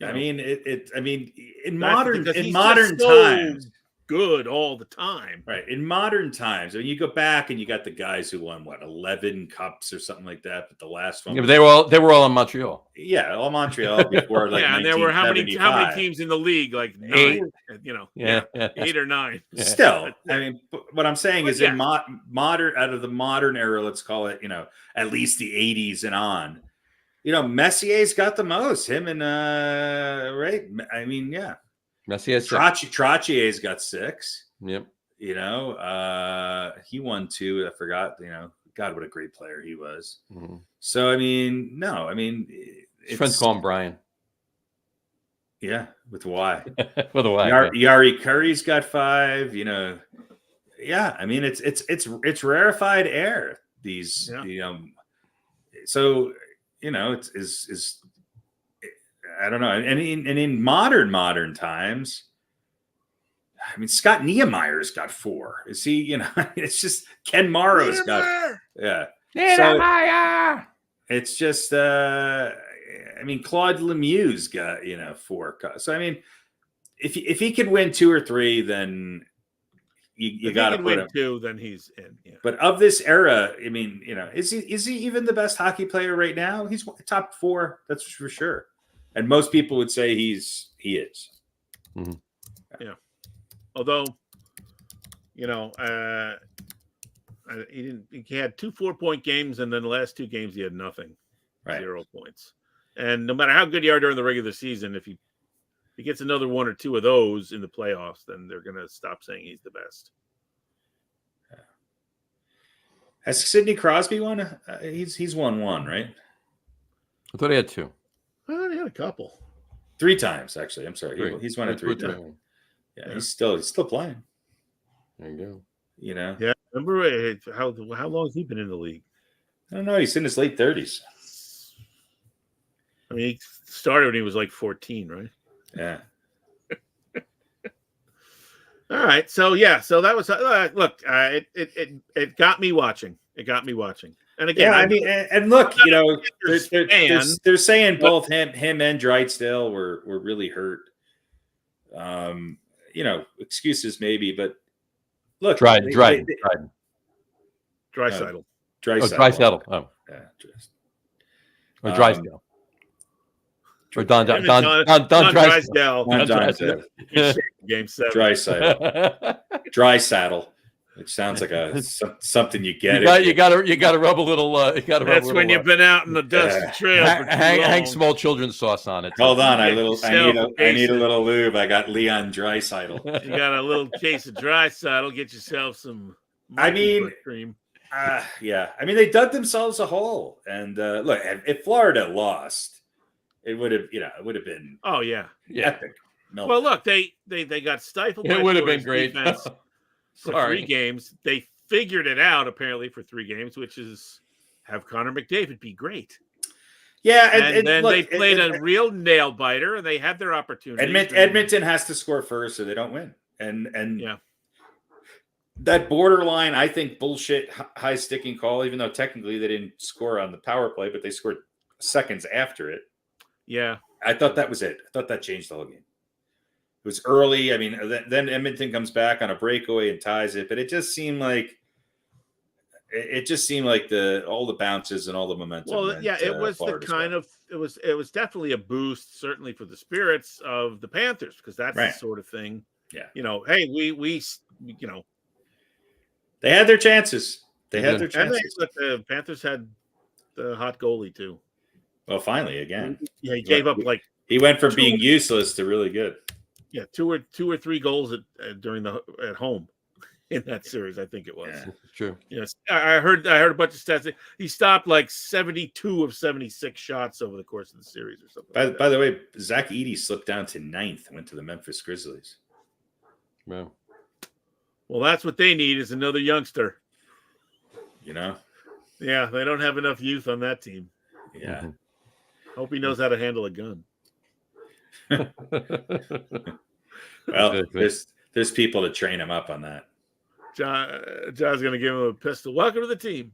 I mean, in modern times, good all the time. Right. In modern times, I mean, you go back and you got the guys who won 11 cups or something like that, but the last one they were all in Montreal. Yeah, all Montreal before and there were how many teams in the league? Like 9, 8 or 9. Still, I mean, what I'm saying is in modern, out of the modern era, let's call it, at least the 80s and on. Messier's got the most. Him and right. I mean, yeah. Messier's Trotier's got 6. Yep. He won 2. I forgot. God, what a great player he was. Mhm. So, I mean, no, I mean, His friends call him Brian. Yeah, with Y. With a Y. Yari Curry's got 5. You know, yeah. I mean, it's rarefied air. These, so you know, it's I don't know. And in modern times, I mean, Scott Niemeyer's got 4. Is he? You know, it's just Ken Morrow's got. Yeah. Niemeyer's. So it's just. I mean, Claude Lemieux's got 4. So I mean, if he could win 2 or 3, then you got to put him. 2, then he's in. Yeah. But of this era, I mean, is he even the best hockey player right now? He's top 4, that's for sure. And most people would say he is. Mm-hmm. Yeah. Although, he had 2 4-point games, and then the last 2 games he had nothing, right. 0 points. And no matter how good you are during the regular season, if he gets another 1 or 2 of those in the playoffs, then they're going to stop saying he's the best. Yeah. Has Sidney Crosby won? He's won 1, right? I thought he had 2. Well, he had a couple. 3 times, actually. I'm sorry. 3. He's won it 3 times. Yeah, he's still playing. There you go. Yeah. Remember how long has he been in the league? I don't know. He's in his late 30s. I mean, he started when he was like 14, right? Yeah. All right. So that was look. It got me watching. It got me watching. And again, I mean, and look, they're saying both him and Drysdale were really hurt. Excuses maybe, but look, Drysdale. Draisaitl. Drysdale. Oh, yeah, or Drysdale. Or Don Drysdale. Game 7. Dry saddle, which sounds like something you get. You got to rub a little. That's when you've been out in the dusty trail. Hang small children's sauce on it. Hold on, I need a little lube. I got Leon Draisaitl. You got a little case of Draisaitl. Get yourself some. Cream. Yeah. I mean, they dug themselves a hole, and look, if Florida lost, it would have been. Oh yeah, epic. No. Well, look, they got stifled. It would have been great. For 3 games. They figured it out apparently for 3 games, which is have Connor McDavid be great. Yeah, and then they played a real nail biter, and they had their opportunity. Edmonton has to score first, so they don't win. And yeah, that borderline, I think, bullshit high sticking call. Even though technically they didn't score on the power play, but they scored seconds after it. Yeah, I thought that was it. I thought that changed the whole game. It was early. I mean, then Edmonton comes back on a breakaway and ties it, but it just seemed like all the bounces and all the momentum. Well, yeah, it was it was definitely a boost, certainly for the spirits of the Panthers, because that's the sort of thing. Yeah, hey, we they had their chances. They had their chances. But the Panthers had the hot goalie too. Well, finally, again, yeah, he gave up he went from being useless to really good. Yeah, two or three goals at home in that series, I think it was. Yeah, true. Yes, I heard a bunch of stats. He stopped like 72 of 76 shots over the course of the series, or something. By the way, Zach Edey slipped down to 9th, went to the Memphis Grizzlies. Wow. Well, that's what they need is another youngster. Yeah, they don't have enough youth on that team. Yeah. Mm-hmm. Hope he knows how to handle a gun. Well, there's people to train him up on that. John's going to give him a pistol. Welcome to the team.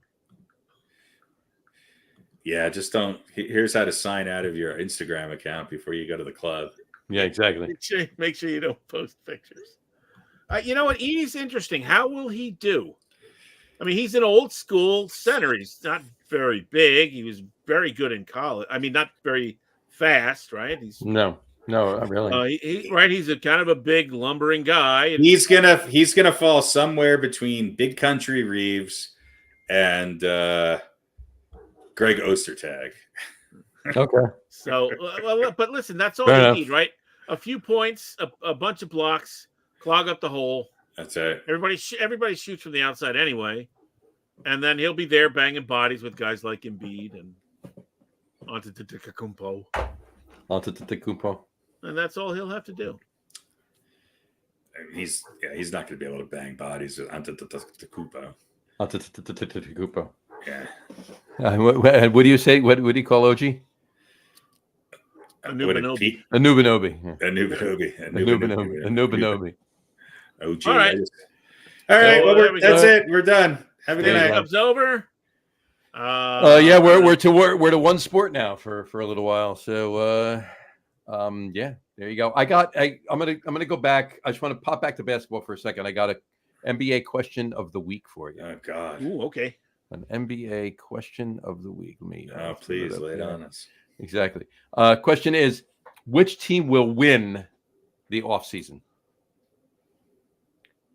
Yeah, just don't. Here's how to sign out of your Instagram account before you go to the club. Yeah, exactly. Make sure you don't post pictures. You know what? Edie's interesting. How will he do? I mean, he's an old school center. He's not very big. He was very good in college. I mean, not very fast, right? No, not really. He's a kind of a big lumbering guy. And he's gonna fall somewhere between Big Country Reeves and Greg Ostertag. Okay. So, but listen, that's all you need, right? A few points, a bunch of blocks, clog up the hole. That's it. Everybody shoots from the outside anyway, And then he'll be there banging bodies with guys like Embiid and Antetokounmpo. And that's all he'll have to do. He's not going to be able to bang bodies with Antetokounmpo. Yeah. What do you say? What do you call OG? Anubinobi. Anubinobi. OG. All right. All right. So, Well, that's it. We're done. Have a good night. Club's over. Yeah, we're to one sport now for a little while. So yeah, there you go. I'm gonna go back. I just want to pop back to basketball for a second. I got a NBA question of the week for you. Oh God. Ooh, okay. An NBA question of the week. Let me. Please lay it on us. Exactly. Question is, which team will win the offseason?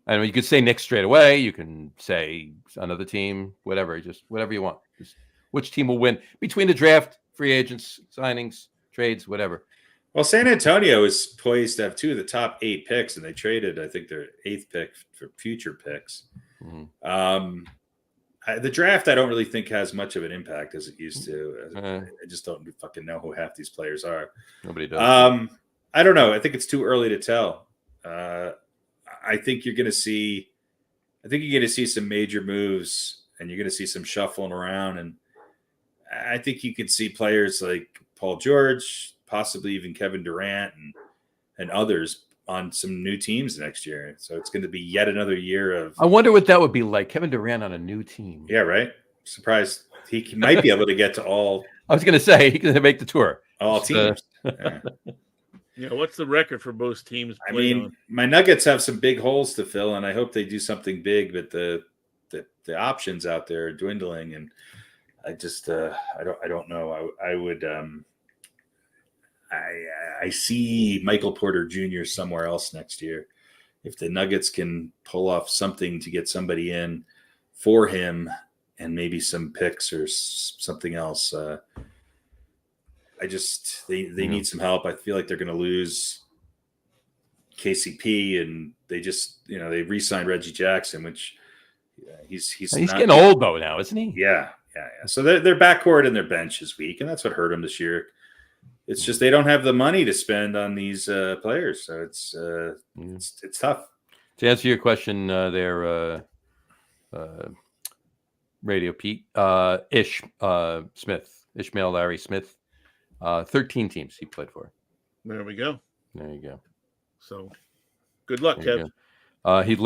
I mean, you could say Knicks straight away. You can say another team, whatever. Just whatever you want. Just which team will win between the draft, free agents, signings, trades, whatever. Well, San Antonio is poised to have 2 of the top 8 picks, and they traded, I think, their 8th pick for future picks. Mm-hmm. The draft, I don't really think has much of an impact as it used to. I just don't fucking know who half these players are. Nobody does. I don't know. I think it's too early to tell. I think you're going to see some major moves, and you're going to see some shuffling around. And I think you could see players like Paul George, possibly even Kevin Durant and others on some new teams next year. So it's going to be yet another year of. I wonder what that would be like. Kevin Durant on a new team. Yeah, right. Surprised he might be able to get to all. I was going to say he can make the tour. All teams. Yeah, what's the record for most teams? I mean, my Nuggets have some big holes to fill, and I hope they do something big. But the options out there are dwindling, and I just I don't know. I would I see Michael Porter Jr. somewhere else next year. If the Nuggets can pull off something to get somebody in for him, and maybe some picks or something else. They need some help. I feel like they're going to lose KCP, and they just they re-signed Reggie Jackson, which he's getting old though now, isn't he? Yeah. So their backcourt and their bench is weak, and that's what hurt them this year. It's just they don't have the money to spend on these players, so it's tough. To answer your question, Radio Pete, Ishmael Larry Smith. 13 teams he played for. There we go. There you go. So, good luck, Kev. His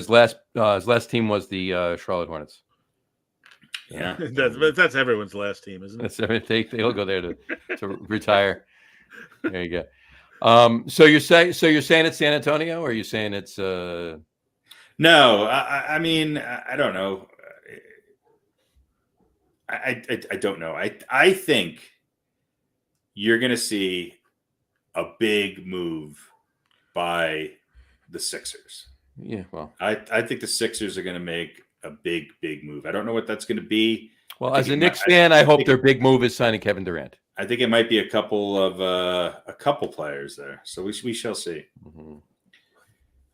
last team was the Charlotte Hornets. Yeah, that's everyone's last team, isn't it? They'll go there to retire. There you go. So you're saying it's San Antonio, or are you saying it's? No, I mean I don't know. I don't know. I think you're going to see a big move by the Sixers. Yeah, well, I think the Sixers are going to make a big move. I don't know what that's going to be. Well, as a Knicks fan, I hope their big move is signing Kevin Durant. I think it might be a couple players there. So we shall see. Mm-hmm.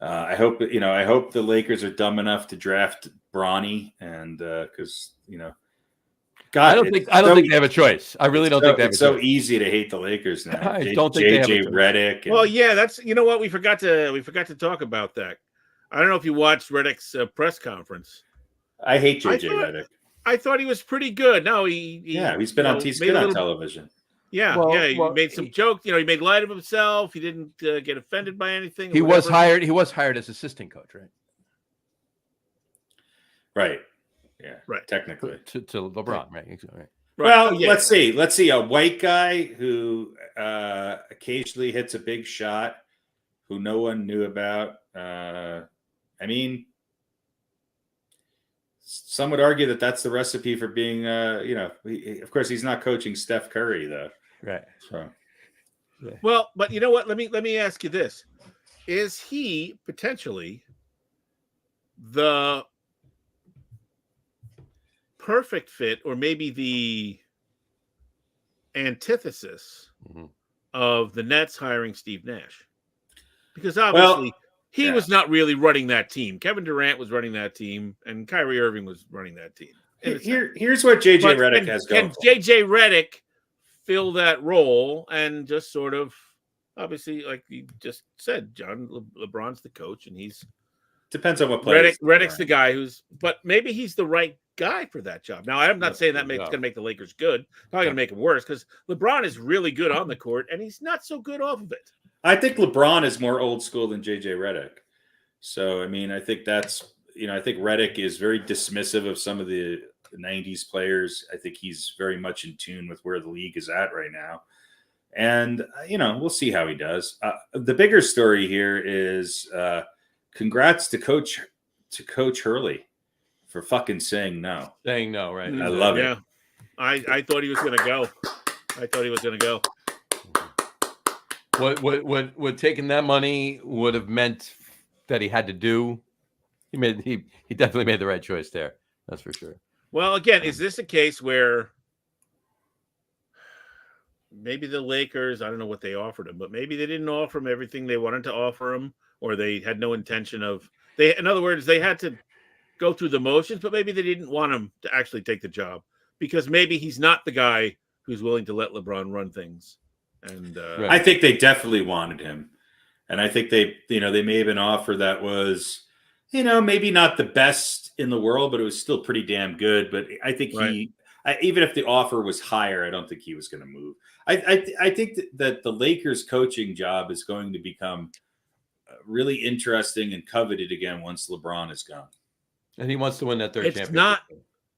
I hope the Lakers are dumb enough to draft Bronny, and because God, I don't think they have a choice. I really don't think they have a choice. It's so easy to hate the Lakers now. I don't think they have a JJ choice. Redick. Well, yeah, that's what we forgot to talk about that. I don't know if you watched Redick's press conference. I hate JJ Redick. I thought he was pretty good. No, he's been on television. Yeah, he made some jokes. He made light of himself. He didn't get offended by anything. He was hired as assistant coach, right? Right. Yeah. Right. Technically. To LeBron, right? Exactly. Well, let's see. A white guy who occasionally hits a big shot, who no one knew about. I mean, some would argue that that's the recipe for being, of course, he's not coaching Steph Curry, though. Right. So. Yeah. Well, but you know what? Let me ask you this: is he potentially the perfect fit, or maybe the antithesis of the Nets hiring Steve Nash? Because obviously he was not really running that team. Kevin Durant was running that team, and Kyrie Irving was running that team. Here's what JJ Redick has going. Can JJ Redick fill that role and just sort of, obviously, like you just said, John, LeBron's the coach, and he's depends on what players. Redick's the guy but maybe he's the right guy for that job. Now, I'm not saying that it's going to make the Lakers good. It's not going to make them worse because LeBron is really good on the court, and he's not so good off of it. I think LeBron is more old school than JJ Redick. So, I mean, I think that's, I think Redick is very dismissive of some of the 90s players. I think he's very much in tune with where the league is at right now. And, we'll see how he does. The bigger story here is congrats to Coach Hurley for fucking saying no. Saying no, right? I love it. Yeah. I thought he was going to go. What taking that money would have meant that he had to do. He definitely made the right choice there. That's for sure. Well, again, is this a case where maybe the Lakers, I don't know what they offered him, but maybe they didn't offer him everything they wanted to offer him, or they had no intention of in other words, they had to go through the motions, but maybe they didn't want him to actually take the job because maybe he's not the guy who's willing to let LeBron run things. And I think they definitely wanted him. And I think they made an offer that was, maybe not the best in the world, but it was still pretty damn good. But I think even if the offer was higher, I don't think he was going to move. I think that the Lakers coaching job is going to become really interesting and coveted again once LeBron is gone. And he wants to win that third championship.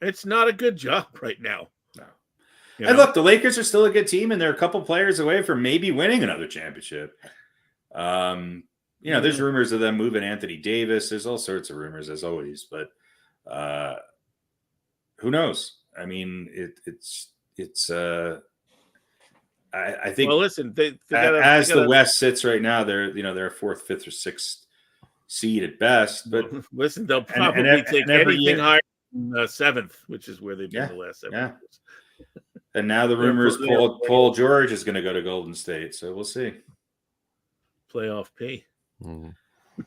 It's not a good job right now. No. And look, the Lakers are still a good team, and they're a couple players away from maybe winning another championship. There's rumors of them moving Anthony Davis. There's all sorts of rumors, as always, but who knows? I mean, I think. Well, listen, the West sits right now, they're a fourth, fifth, or sixth seed at best. But listen, they'll probably take anything higher than seventh, which is where they've been the last 7 years. And now the rumor is Paul George is going to go to Golden State, so we'll see. Playoff P. Mm-hmm.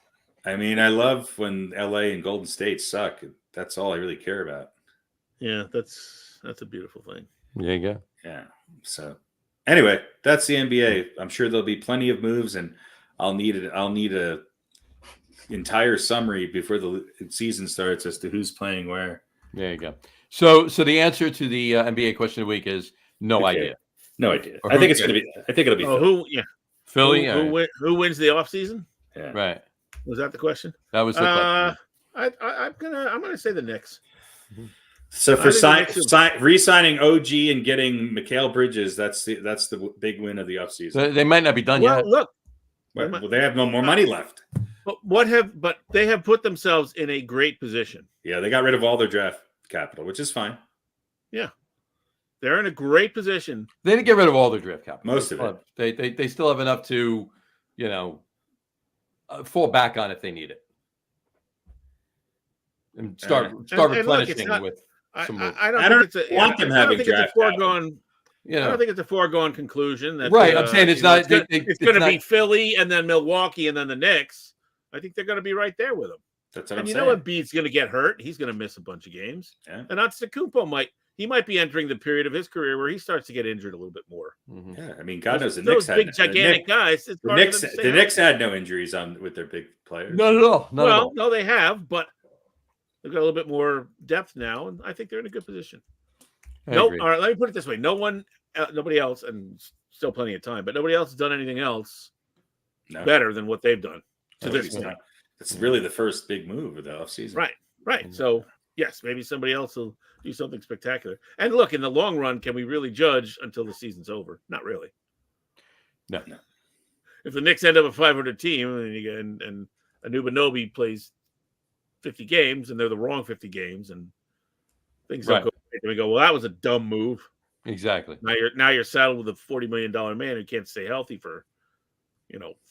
I mean, I love when LA and Golden State suck. That's all I really care about. Yeah, that's a beautiful thing. There you go. Yeah. So anyway, that's the NBA. I'm sure there'll be plenty of moves, and I'll need a entire summary before the season starts as to who's playing where. There you go. So the answer to the NBA question of the week is no idea. No idea. I think it'll be. Philly. Philly. Who wins the offseason? Yeah. Right. Was that the question? That was the question. I'm gonna say the Knicks. So for re-signing OG and getting Mikal Bridges, that's the big win of the offseason. They might not be done yet. Look, well, they have no more money left. But they have put themselves in a great position. Yeah, they got rid of all their draft capital, which is fine. Yeah, they're in a great position. They didn't get rid of all their draft capital. Most of it. They still have enough to, fall back on if they need it, and start replenishing with. I don't think it's a foregone conclusion that I'm saying it's not. It's going to be Philly and then Milwaukee and then the Knicks. I think they're going to be right there with them. That's what I'm saying. You know, Embiid's going to get hurt. He's going to miss a bunch of games. Yeah. And Antetokounmpo might be entering the period of his career where he starts to get injured a little bit more. Mm-hmm. Yeah, I mean, God knows the Knicks had big gigantic guys. The Knicks had no injuries with their big players. Not at all. No, they have, but they've got a little bit more depth now, and I think they're in a good position. All right, let me put it this way: nobody else, and still plenty of time, but nobody else has done anything else better than what they've done to this point. It's really the first big move of the offseason. Right. Mm-hmm. So, yes, maybe somebody else will do something spectacular. And look, in the long run, can we really judge until the season's over? Not really. No. If the Knicks end up a 500 team and Anunoby plays 50 games and they're the wrong 50 games and things don't go right, we go, well, that was a dumb move. Exactly. Now you're saddled with a $40 million man who can't stay healthy for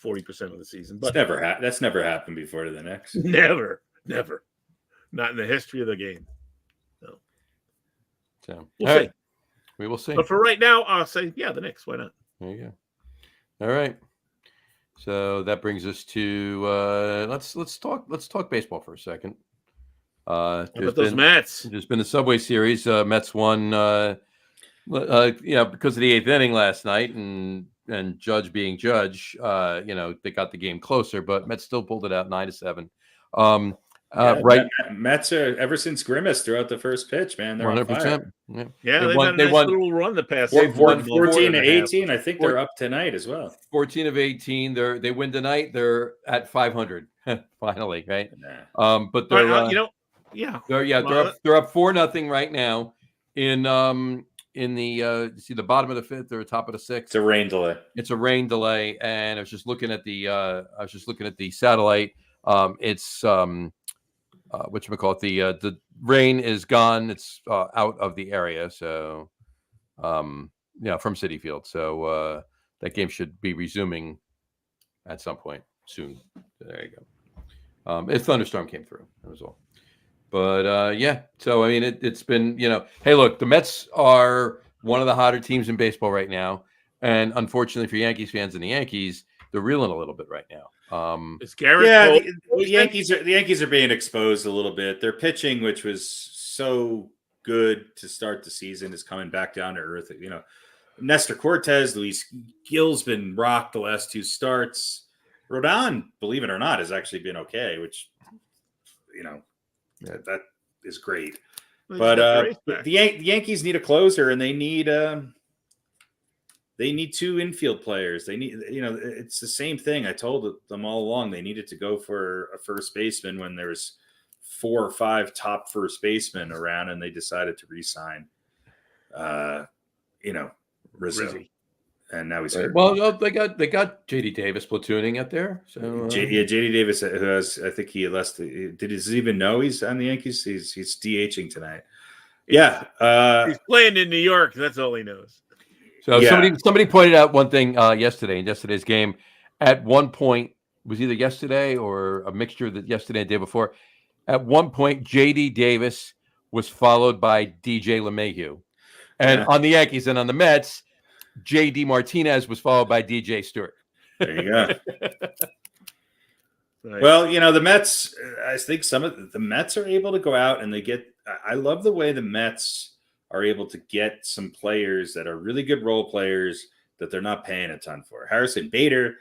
40% of the season. But that's never happened before to the Knicks. Never. Not in the history of the game. No. So we'll see. Right. We will see. But for right now, I'll say, the Knicks. Why not? There you go. All right. So that brings us to let's talk baseball for a second. But those Mets. There's been the Subway Series. Mets won, because of the eighth inning last night, and Judge being Judge, they got the game closer, but Mets still pulled it out 9-7. Right, Mets are ever since Grimace threw out the first pitch, man. They're 100%. Yeah, they've had a nice little run the past. They've won 14-18. I think they're up tonight as well. 14 of 18. They win tonight. They're at 500 finally, right? But they're they're up 4-0 right now in the bottom of the fifth or top of the sixth. It's a rain delay. And I was just looking at the satellite. It's whatchamacallit, the rain is gone. It's out of the area, so from Citi Field. So that game should be resuming at some point soon. There you go. A thunderstorm came through. That was all. But so I mean, it's been, hey, look, the Mets are one of the hotter teams in baseball right now, and unfortunately for Yankees fans and the Yankees, they're reeling a little bit right now. Is Garrett the Yankees are being exposed a little bit. Their pitching, which was so good to start the season, is coming back down to earth. Nestor Cortez, Luis Gil's been rocked the last two starts. Rodon, believe it or not, has actually been okay, which that is great. But the Yankees need a closer, and they need two infield players. They need, it's the same thing. I told them all along. They needed to go for a first baseman when there was 4 or 5 top first basemen around, and they decided to re-sign, Rizzo. And now he's hurt. Well, they got JD Davis platooning out there. So JD Davis, who has, I think he left. Does he even know he's on the Yankees? He's DHing tonight. Yeah, he's playing in New York. That's all he knows. So somebody pointed out one thing yesterday in yesterday's game. At one point, it was either yesterday or a mixture that yesterday and the day before. At one point, JD Davis was followed by DJ LeMahieu, and on the Yankees and on the Mets, JD Martinez was followed by DJ Stewart. There you go. Right. Well, the Mets, I think some of the Mets are able to go out and I love the way the Mets are able to get some players that are really good role players that they're not paying a ton for. Harrison Bader,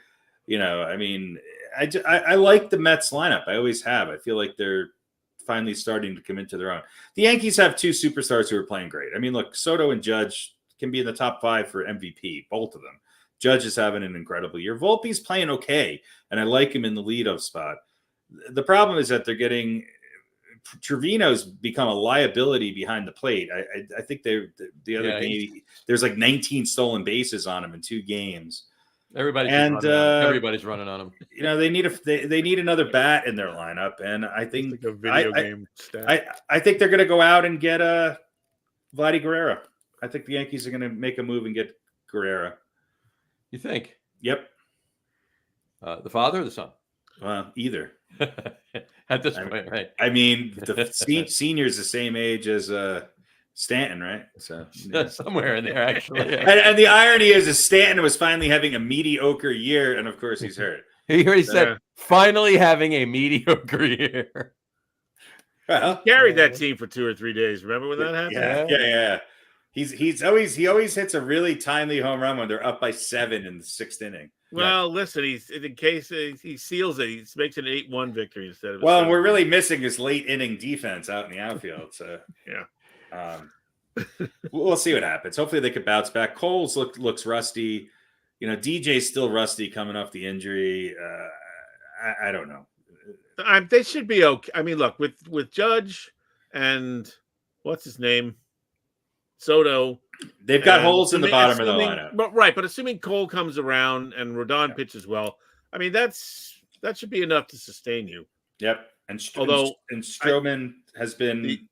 I like the Mets lineup. I always have. I feel like they're finally starting to come into their own. The Yankees have 2 superstars who are playing great. I mean, look, Soto and Judge can be in the top 5 for MVP, both of them. Judge is having an incredible year. Volpe's playing okay, and I like him in the leadoff spot. The problem is that they're getting Trevino's become a liability behind the plate. I think the other day there's like 19 stolen bases on him in 2 games. Everybody's running on him. They need another bat in their lineup, and I think like a video game stat. I think they're going to go out and get Vladdy Guerrero. I think the Yankees are going to make a move and get Guerrero. You think? Yep. The father or the son? Well, either. At this point, right? I mean, the senior's the same age as Stanton, right? So somewhere in there, actually. Yeah. And the irony is Stanton was finally having a mediocre year, and of course he's hurt. He already said, finally having a mediocre year. Well, carried that team for 2 or 3 days. Remember when that happened? Yeah. He always hits a really timely home run when they're up by 7 in the 6th inning. Well, listen, he's in case he seals it, he makes an 8-1 victory instead of. Well, and we're really missing his late inning defense out in the outfield. So we'll see what happens. Hopefully, they could bounce back. Cole's looks rusty. DJ's still rusty coming off the injury. I don't know. They should be okay. I mean, look, with Judge and what's his name, Soto. They've got holes in the bottom of the lineup. But assuming Cole comes around and Rodon pitches well, I mean, that should be enough to sustain you. Yep. And Stroman has been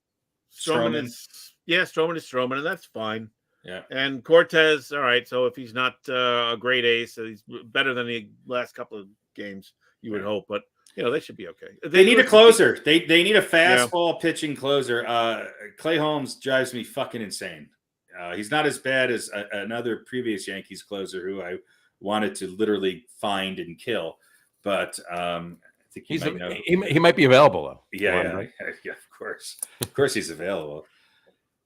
Stroman is Stroman, and that's fine. Yeah. And Cortez, all right. So if he's not a great ace, he's better than the last couple of games, you would hope. But they should be okay. They need a closer. They need a fastball pitching closer. Clay Holmes drives me fucking insane. He's not as bad as another previous Yankees closer who I wanted to literally find and kill. But I think he might be available though. Yeah, of course he's available.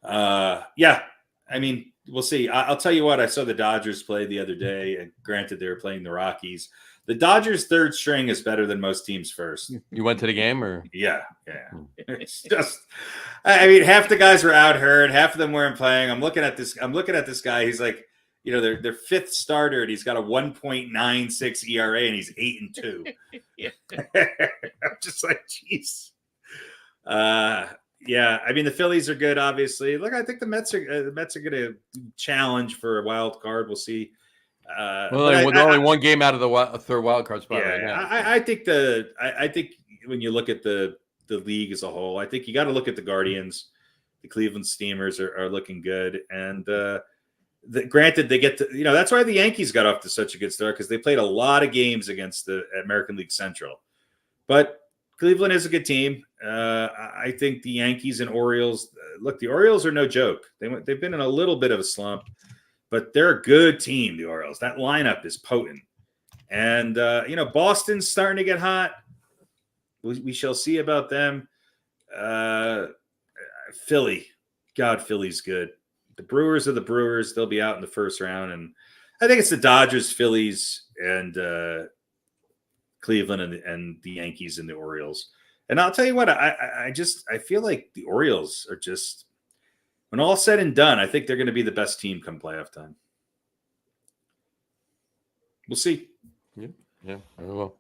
Yeah, I mean, we'll see. I'll tell you what. I saw the Dodgers play the other day, and granted, they were playing the Rockies. The Dodgers' third string is better than most teams' first. You went to the game, or yeah. It's just, I mean, half the guys were out hurt, half of them weren't playing. I'm looking at this guy. He's like, their fifth starter, and he's got a 1.96 ERA, and he's 8-2. I'm just like, jeez. Yeah, I mean, the Phillies are good, obviously. Look, I think the Mets are going to challenge for a wild card. We'll see. With only one game out of the third wild card spot right now. I think I think when you look at the league as a whole, I think you got to look at the Guardians. The Cleveland Steamers are looking good, and granted, they get to that's why the Yankees got off to such a good start, because they played a lot of games against the American League Central, but Cleveland is a good team. I think the Yankees and Orioles. Look, the Orioles are no joke. They've been in a little bit of a slump. But they're a good team, the Orioles. That lineup is potent. And, Boston's starting to get hot. We shall see about them. Philly. God, Philly's good. The Brewers are the Brewers. They'll be out in the first round. And I think it's the Dodgers, Phillies, and Cleveland, and the Yankees and the Orioles. And I'll tell you what, I feel like the Orioles are just... When all said and done, I think they're going to be the best team come playoff time. We'll see. Yeah, very well.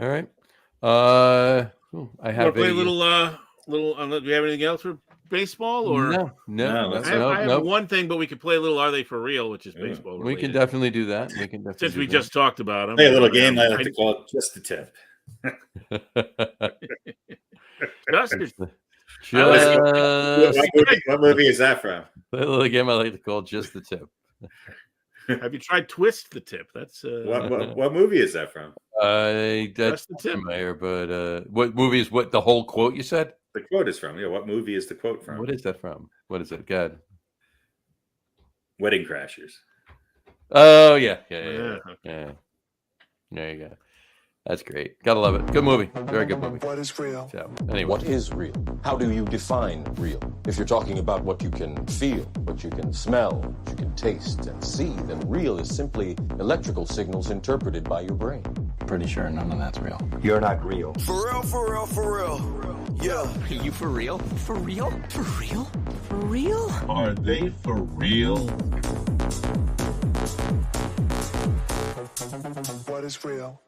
All right. I have play a little. Do we have anything else for baseball? Or no. I have one thing, but we could play a little. Are they for real? Which is baseball. We can definitely do that. Since we just talked about them. Play a little game. I like to call it just the tip. What movie is that from? The game I like to call Just the Tip. Have you tried Twist the Tip? That's what movie is that from? That's the tip, Mayor. But what movie is what the whole quote you said? The quote is from. Yeah, what movie is the quote from? What is that from? What is it? God. Wedding Crashers. Oh yeah. There you go. That's great. Gotta love it. Good movie. Very good movie. What is real? So, anyway. What is real? How do you define real? If you're talking about what you can feel, what you can smell, what you can taste and see, then real is simply electrical signals interpreted by your brain. Pretty sure none of that's real. You're not real. For real, for real, for real. Yeah. Are you for real? For real? For real? For real? Are they for real? What is real?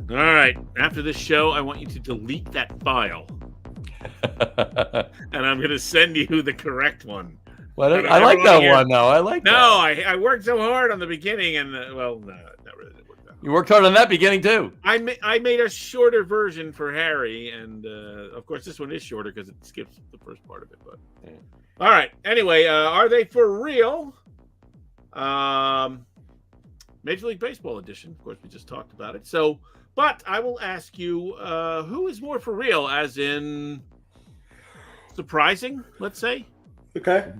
All right. After this show, I want you to delete that file. And I'm going to send you the correct one. Well, I like that one, though. I like that. No, I worked so hard on the beginning, and, no, not really. You worked hard on that beginning, too. I made a shorter version for Harry, and, of course, this one is shorter because it skips the first part of it. But all right. Anyway, are they for real? Major League Baseball edition. Of course, we just talked about it. So, but I will ask you, who is more for real, as in surprising, let's say? Okay.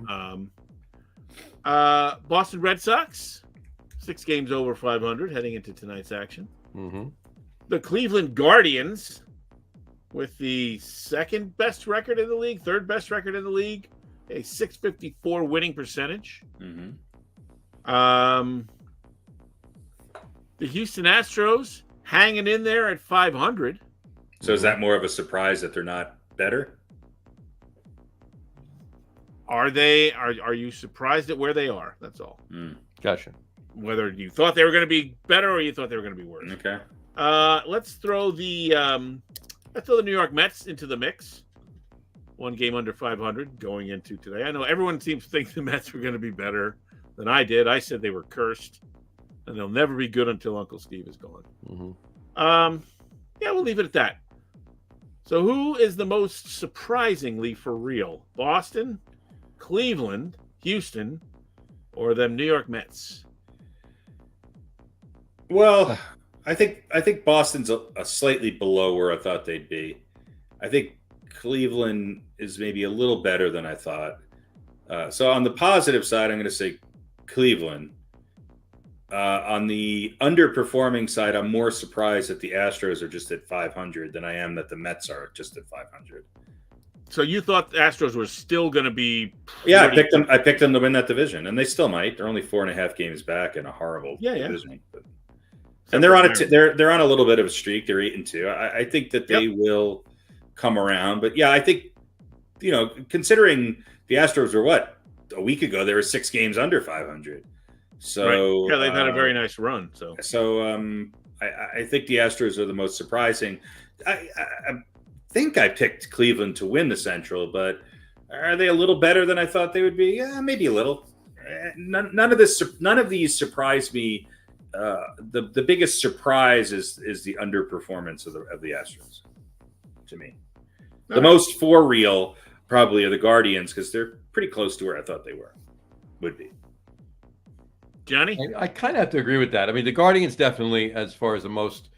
Boston Red Sox, 6 games over 500 heading into tonight's action. Mm-hmm. The Cleveland Guardians, with the second best record in the league, third best record in the league, a .654 winning percentage. Mm-hmm. The Houston Astros hanging in there at 500. So is that more of a surprise that they're not better? Are they? Are you surprised at where they are? That's all. Gotcha. Whether you thought they were going to be better or you thought they were going to be worse. Okay. Let's throw the New York Mets into the mix. 1 game under 500 going into today. I know everyone seems to think the Mets were going to be better than I did. I said they were cursed, and they'll never be good until Uncle Steve is gone. Mm-hmm. Yeah, we'll leave it at that. So who is the most surprisingly for real? Boston, Cleveland, Houston, or them New York Mets? Well, I think Boston's a slightly below where I thought they'd be. I think Cleveland is maybe a little better than I thought. So on the positive side, I'm going to say Cleveland. On the underperforming side, I'm more surprised that the Astros are just at 500 than I am that the Mets are just at 500. So you thought the Astros were still going to be? Yeah, I picked them to win that division, and they still might. They're only 4.5 games back in a horrible division. But, and they're on they're on a little bit of a streak. They're 8-2. I think that they will come around. But yeah, I think considering the Astros were a week ago, they were 6 games under 500. So yeah, they've had a very nice run. So I think the Astros are the most surprising. I think I picked Cleveland to win the Central, but are they a little better than I thought they would be? Yeah, maybe a little. None of these surprised me. The biggest surprise is the underperformance of the Astros. To me, the most for real probably are the Guardians because they're pretty close to where I thought they would be. Johnny? I kind of have to agree with that. I mean, the Guardians definitely, as far as the most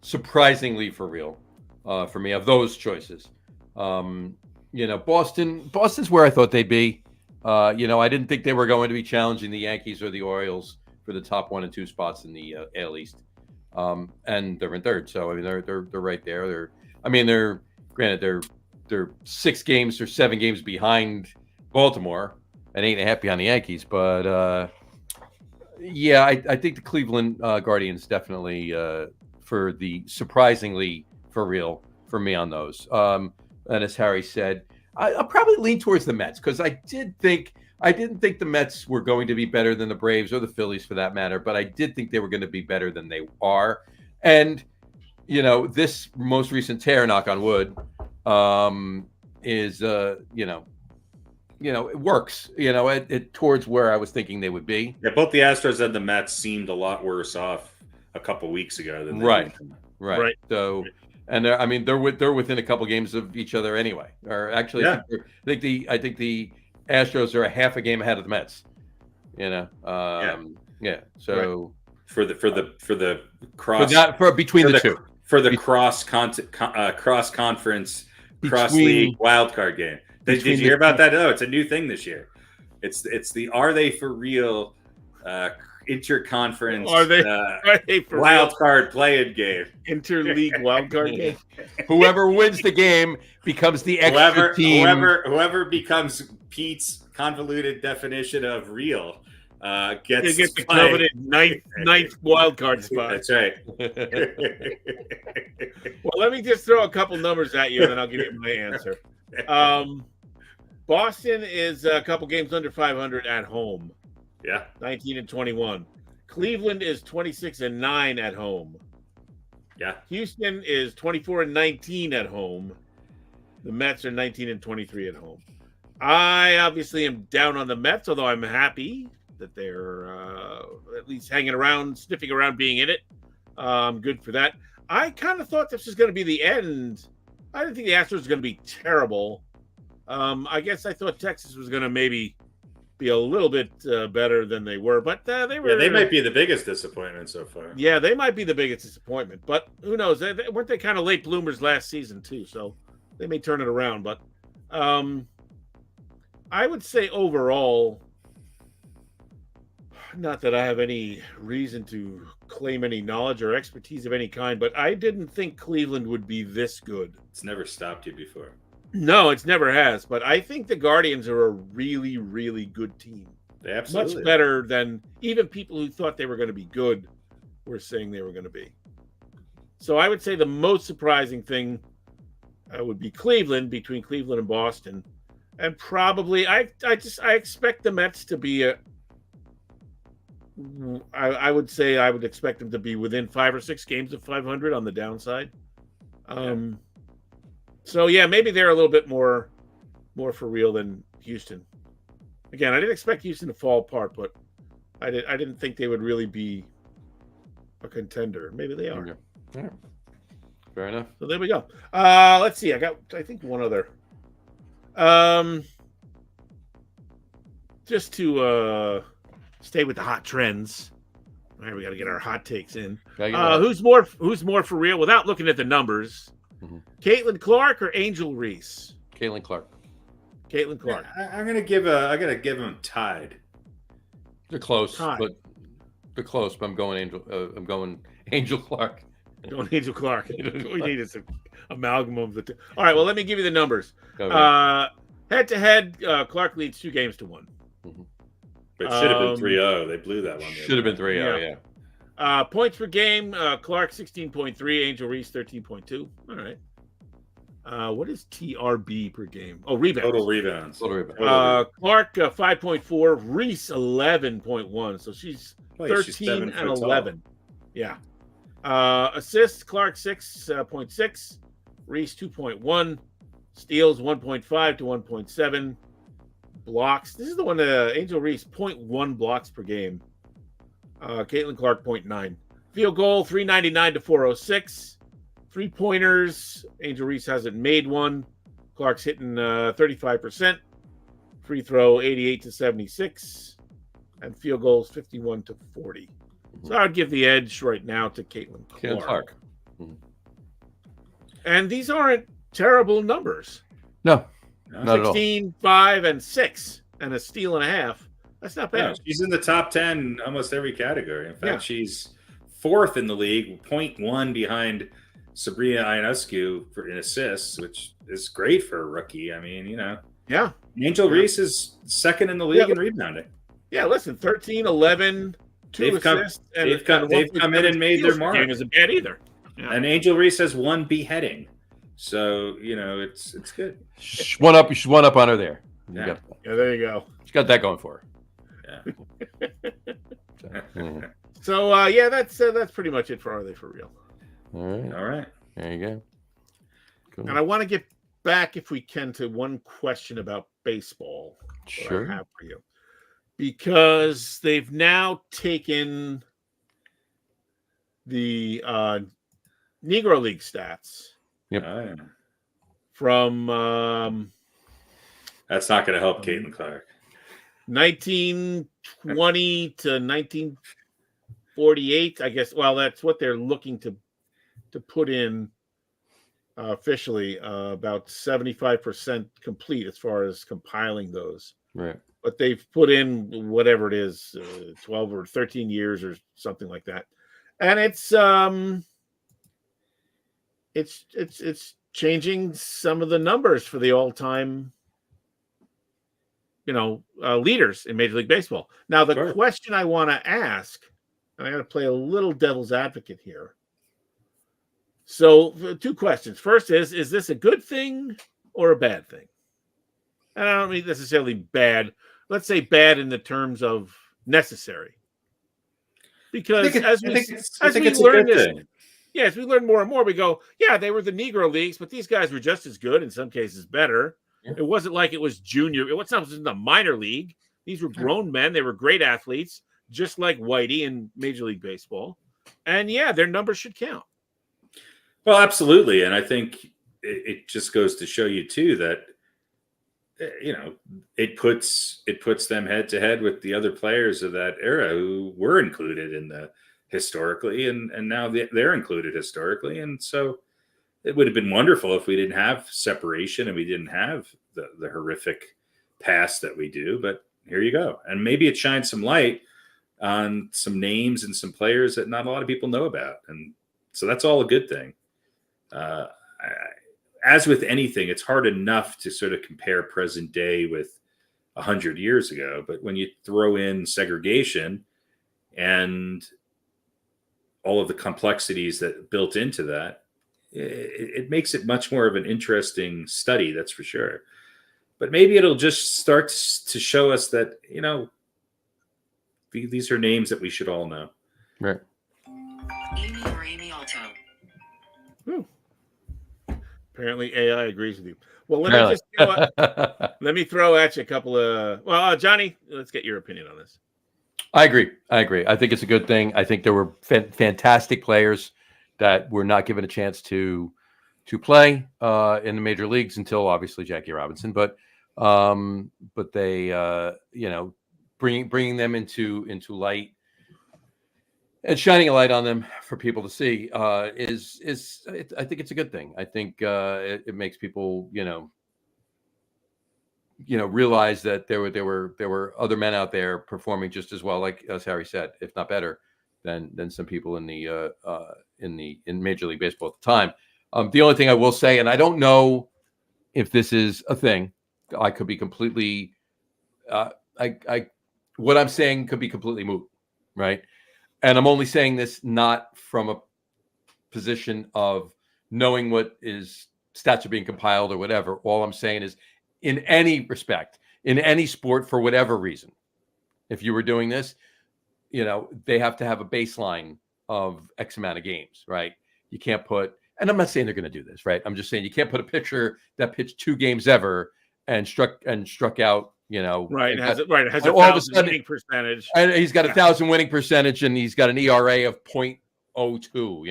surprisingly for real for me of those choices. Boston's where I thought they'd be. I didn't think they were going to be challenging the Yankees or the Orioles for the top 1 and 2 spots in the AL East. And they're in third. So, I mean, they're right there. They're 6 games or 7 games behind Baltimore and 8.5 behind the Yankees. But, yeah, I think the Cleveland Guardians definitely for the surprisingly for real for me on those. And as Harry said, I'll probably lean towards the Mets because I didn't think the Mets were going to be better than the Braves or the Phillies for that matter, but I did think they were going to be better than they are. And this most recent tear, knock on wood, is it works, it towards where I was thinking they would be. Yeah, both the Astros and the Mets seemed a lot worse off a couple weeks ago than they right. did. So, and they're within a couple games of each other anyway. Or actually, I think the Astros are a half a game ahead of the Mets. So for the cross conference cross league wild card game. Did you hear about that? Oh, it's a new thing this year. It's the Are They For Real interconference wild card play-in game. Interleague wild card game. Whoever wins the game becomes the extra team. Whoever becomes Pete's convoluted definition of real gets the coveted ninth wild card spot. That's right. Well, let me just throw a couple numbers at you, and then I'll give you my answer. Boston is a couple games under 500 at home. Yeah, 19-21. Cleveland is 26-9 at home. Yeah. Houston is 24-19 at home. The Mets are 19-23 at home. I obviously am down on the Mets, although I'm happy that they're at least hanging around, sniffing around, being in it. Good for that. I kind of thought this was going to be the end. I didn't think the Astros was going to be terrible. I guess I thought Texas was going to maybe be a little bit better than they were, but they were. Yeah, they might be the biggest disappointment so far. Yeah, they might be the biggest disappointment, but who knows? Weren't they kind of late bloomers last season too? So they may turn it around. But I would say overall, not that I have any reason to claim any knowledge or expertise of any kind, but I didn't think Cleveland would be this good. It's never stopped you before. No, it's never has. But I think the Guardians are a really, really good team. They absolutely much better than even people who thought they were going to be good were saying they were going to be. So I would say the most surprising thing would be Cleveland, between Cleveland and Boston, and probably I expect the Mets to be I would say I would expect them to be within 5 or 6 games of 500 on the downside. So yeah, maybe they're a little bit more for real than Houston. Again, I didn't expect Houston to fall apart, but I didn't think they would really be a contender. Maybe they are. Yeah. Fair enough. So there we go. Let's see. I think one other. Just to stay with the hot trends. All right, we got to get our hot takes in. Who's more for real without looking at the numbers? Mm-hmm. Caitlin Clark or Angel Reese? Caitlin Clark. Caitlin Clark. I gotta give them tied. They're close, but They're close, but I'm going Angel Clark. Going Angel Clark. We need is an amalgam of the two. All right, well, let me give you the numbers. Go Head-to-head, Clark leads 2-1. It should have been 3-0. They blew that one. Should have been 3-0, yeah. Points per game, Clark 16.3, Angel Reese 13.2. All right. What is TRB per game? Oh, rebounds. Total rebounds. Clark 5.4, Reese 11.1. So she's 13 and 11. Yeah. Assists, Clark 6.6, Reese 2.1, steals 1.5 to 1.7, blocks. This is the one Angel Reese 0.1 blocks per game. Caitlin Clark 0.9. Field goal 399 to 406. 3-pointers. Angel Reese hasn't made one. Clark's hitting 35%. Free throw 88 to 76. And field goals 51 to 40. So I'd give the edge right now to Caitlin Clark. And these aren't terrible numbers. No, not 16, 5, and 6, and a steal and a half. That's not bad. Yeah, she's in the top 10 almost every category. In fact, she's 4th in the league, 0.1 behind Sabrina Ionescu in assists, which is great for a rookie. I mean, Yeah. Angel Reese is 2nd in the league in rebounding. Yeah, listen, 13, 11, 2 assists. They've come in and made their mark. Game isn't bad either. Yeah. And Angel Reese has 1 beheading. So, it's good. She's one up on her there. Yeah, there you go. She's got that going for her. Yeah. So, that's pretty much it for Are They For Real? All right. There you go. Cool. And I want to get back, if we can, to one question about baseball. Sure. That I have for you. Because they've now taken the Negro League stats. Yep. From that's not going to help Caitlin Clark. 1920 to 1948, I guess. Well, that's what they're looking to put in officially. About 75% complete as far as compiling those. Right. But they've put in whatever it is, 12 or 13 years or something like that, and it's changing some of the numbers for the all-time, leaders in Major League Baseball. Now, the question I want to ask, and I got to play a little devil's advocate here. So, 2 questions. First is this a good thing or a bad thing? And I don't mean necessarily bad. Let's say bad in the terms of necessary. Because as we learn more and more, we go, yeah, they were the Negro Leagues, but these guys were just as good, in some cases better. Yeah. It wasn't like it was junior. It wasn't in the minor league. These were grown men. They were great athletes, just like Whitey in Major League Baseball. And, yeah, their numbers should count. Well, absolutely. And I think it just goes to show you, too, that it puts them head to head with the other players of that era who were included in the historically, and now they're included historically. And so it would have been wonderful if we didn't have separation and we didn't have the horrific past that we do. But here you go. And maybe it shines some light on some names and some players that not a lot of people know about. And so that's all a good thing. As with anything, it's hard enough to sort of compare present day with 100 years ago. But when you throw in segregation and all of the complexities that built into that, it makes it much more of an interesting study, that's for sure. But maybe it'll just start to show us that, these are names that we should all know. Right. Amy or Amy Alto. Apparently AI agrees with you. Well, let me throw at you a couple of, Johnny, let's get your opinion on this. I agree. I think it's a good thing. I think there were fantastic players that were not given a chance to play in the major leagues until obviously Jackie Robinson, but they bringing them into light and shining a light on them for people to see I think it's a good thing. I think it makes people realize that there were other men out there performing just as well, like as Harry said, if not better than some people in Major League Baseball at the time. The only thing I will say, and I don't know if this is a thing, I could be completely, what I'm saying could be completely moot, right? And I'm only saying this not from a position of knowing what is stats are being compiled or whatever. All I'm saying is, in any respect, in any sport, for whatever reason, if you were doing this, they have to have a baseline of X amount of games, right? You can't put, and I'm not saying they're going to do this, right? I'm just saying you can't put a pitcher that pitched 2 games ever and struck out, Right. It has a all of a 1,000 sudden, winning percentage. and he's got 1,000 winning percentage, and he's got an ERA of 0.02,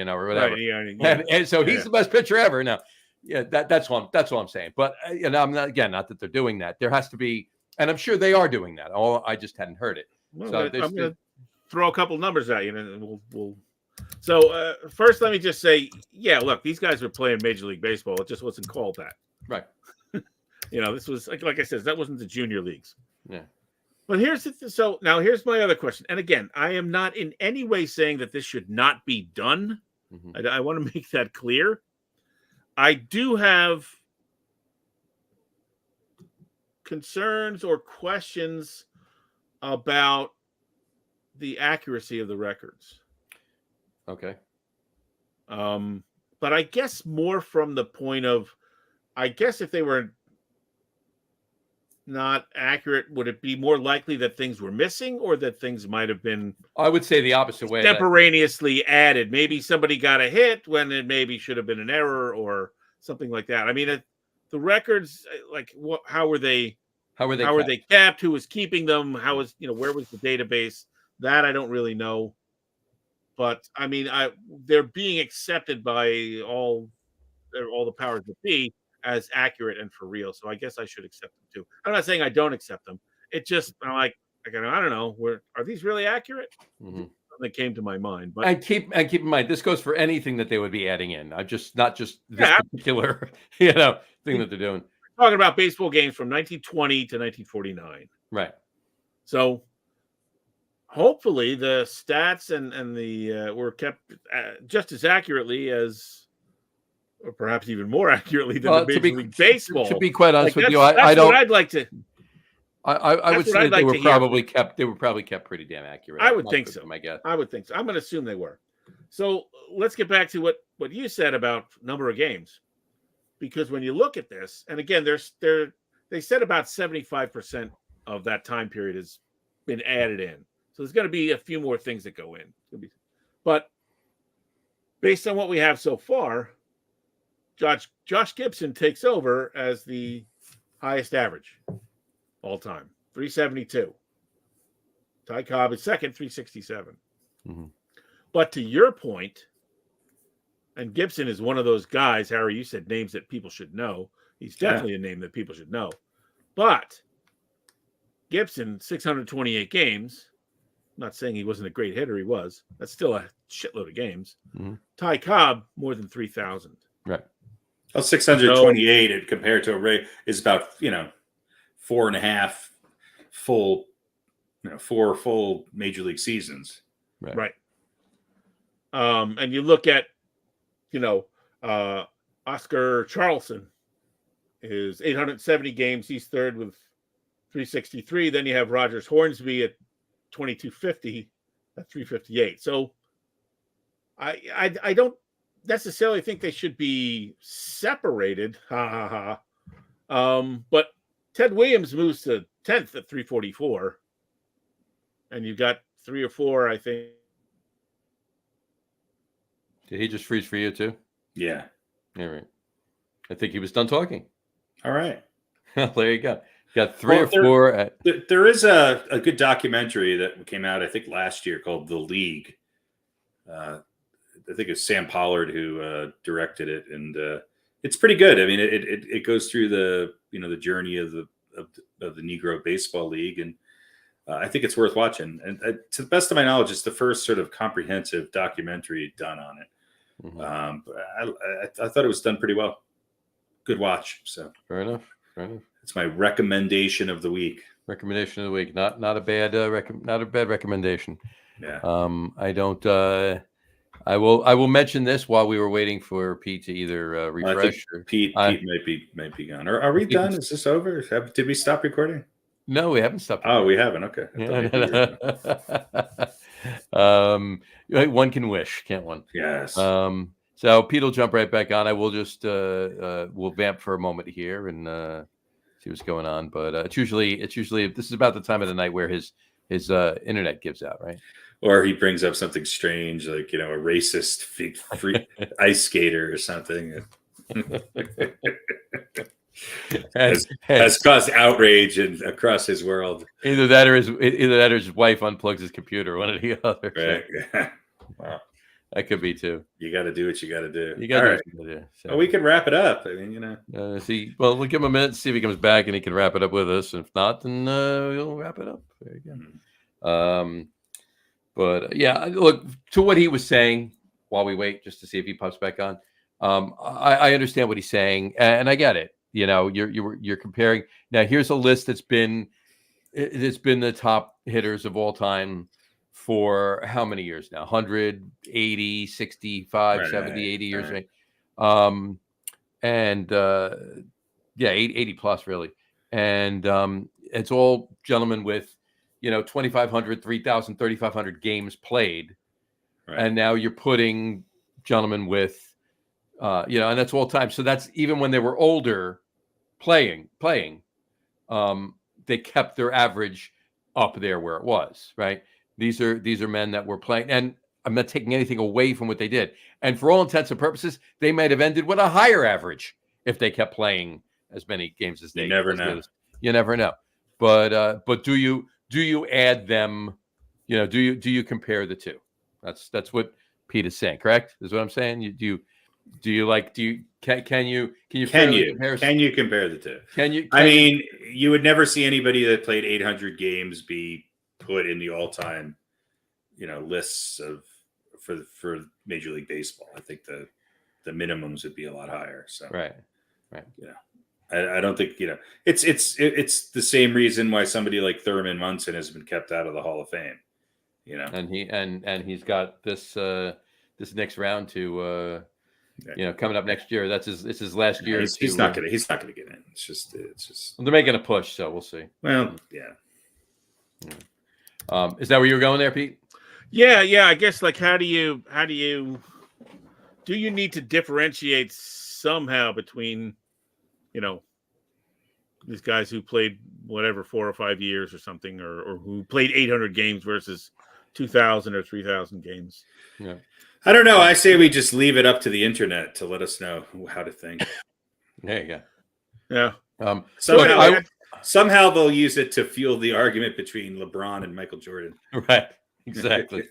or whatever. Right, yeah. And so he's the best pitcher ever. Now, yeah, that's all I'm saying. But I'm not that they're doing that. There has to be, and I'm sure they are doing that. I just hadn't heard it. Well, So I'm going to throw a couple numbers at you, and we'll. So first, let me just say, yeah, look, these guys were playing Major League Baseball. It just wasn't called that. Right. This was like I said, that wasn't the junior leagues. Yeah. But here's my other question. And again, I am not in any way saying that this should not be done. Mm-hmm. I want to make that clear. I do have concerns or questions about the accuracy of the records. Okay. But I guess more from the point of, if they were not accurate, would it be more likely that things were missing, or that things might have been, I would say, the opposite way, extemporaneously added? Maybe somebody got a hit when it maybe should have been an error or something like that. I mean, the records, like, how were they kept? Who was keeping them? How was, where was the database? That I don't really know. But I mean, they're being accepted by all the powers that be as accurate and for real. So I guess I should accept them too. I'm not saying I don't accept them. It just, I'm like, I don't know. Are these really accurate? Mm-hmm. That came to my mind. But and keep in mind, this goes for anything that they would be adding in. Not just this particular thing that they're doing. We're talking about baseball games from 1920 to 1949. Right. So hopefully the stats and the were kept just as accurately as, or perhaps even more accurately than the Major League Baseball. To be quite honest with you, I don't. What I'd like to. I would say they were probably kept. They were probably kept pretty damn accurate. I would think so. I guess. I would think so. I'm going to assume they were. So let's get back to what you said about number of games, because when you look at this, and again, they said about 75% of that time period has been added in. So there's going to be a few more things that go in. But based on what we have so far, Josh Gibson takes over as the highest average all time, 372. Ty Cobb is second, 367. Mm-hmm. But to your point, and Gibson is one of those guys, Harry, you said names that people should know. He's definitely a name that people should know. But Gibson, 628 games. I'm not saying he wasn't a great hitter. He was. That's still a shitload of games. Mm-hmm. Ty Cobb, more than 3,000. Right. Well, 628 compared to a rate is about 4.5 full, 4 full major league seasons. Right. And you look at, Oscar Charleston is 870 games. He's third with 363. Then you have Rogers Hornsby at 2250 at 358. So I don't necessarily think they should be separated. But Ted Williams moves to 10th at 344. And you've got 3 or 4, I think. Did he just freeze for you too? Yeah. All right. I think he was done talking. All right. There you go. You got 3 or 4. There is a good documentary that came out, I think, last year called The League. I think it's Sam Pollard who directed it, and it's pretty good. I mean, it goes through the the journey of the Negro Baseball League, and I think it's worth watching. And to the best of my knowledge, it's the first sort of comprehensive documentary done on it. Mm-hmm. I thought it was done pretty well. Good watch. So fair enough. It's my recommendation of the week. Recommendation of the week. Not a bad not a bad recommendation. Yeah. I don't. I will mention this while we were waiting for Pete to either refresh. I think Pete might be gone. Are we done? Is this over? Did we stop recording? No, we haven't stopped. Oh, we haven't. Okay. One can wish, can't one? Yes. So Pete will jump right back on. I will just we'll vamp for a moment here and see what's going on. But it's usually this is about the time of the night where his internet gives out, right? Or he brings up something strange, like a racist free ice skater or something. has caused outrage across his world. Either that or his wife unplugs his computer, one or the other. Right. Yeah. Wow. That could be too. You got to do what you got to do. You got to do what you got to do. So. Well, we can wrap it up. I mean, we'll give him a minute, see if he comes back and he can wrap it up with us. If not, then we'll wrap it up. There you go. But yeah, look, to what he was saying while we wait, just to see if he pops back on. I understand what he's saying, and I get it. You're comparing. Now, here's a list that's been the top hitters of all time for how many years now? 180, 65, 70, 80 years, right? 80 plus really. And it's all gentlemen with 2,500, 3,000, 3,500 games played. Right. And now you're putting gentlemen with and that's all time. So that's even when they were older playing, they kept their average up there where it was, right? These are men that were playing, and I'm not taking anything away from what they did. And for all intents and purposes, they might have ended with a higher average if they kept playing as many games as they. You never know. You never know. But do you add them? Do you compare the two? That's what Pete is saying. Correct? Is what I'm saying. Can you compare the two? I mean, you would never see anybody that played 800 games be put in the all-time, lists for Major League Baseball. I think the minimums would be a lot higher. So right. I don't think it's the same reason why somebody like Thurman Munson has been kept out of the Hall of Fame. And he's got this next round to. Coming up next year. It's his last year. He's not gonna get in. It's just. They're making a push, so we'll see. Well, yeah. Is that where you were going there, Pete? Yeah. I guess how do you need to differentiate somehow between, these guys who played whatever 4 or 5 years or something, or who played 800 games versus 2,000 or 3,000 games. Yeah. I don't know. I say we just leave it up to the internet to let us know how to think. There you go. Yeah. Somehow they'll use it to fuel the argument between LeBron and Michael Jordan. Right. Exactly.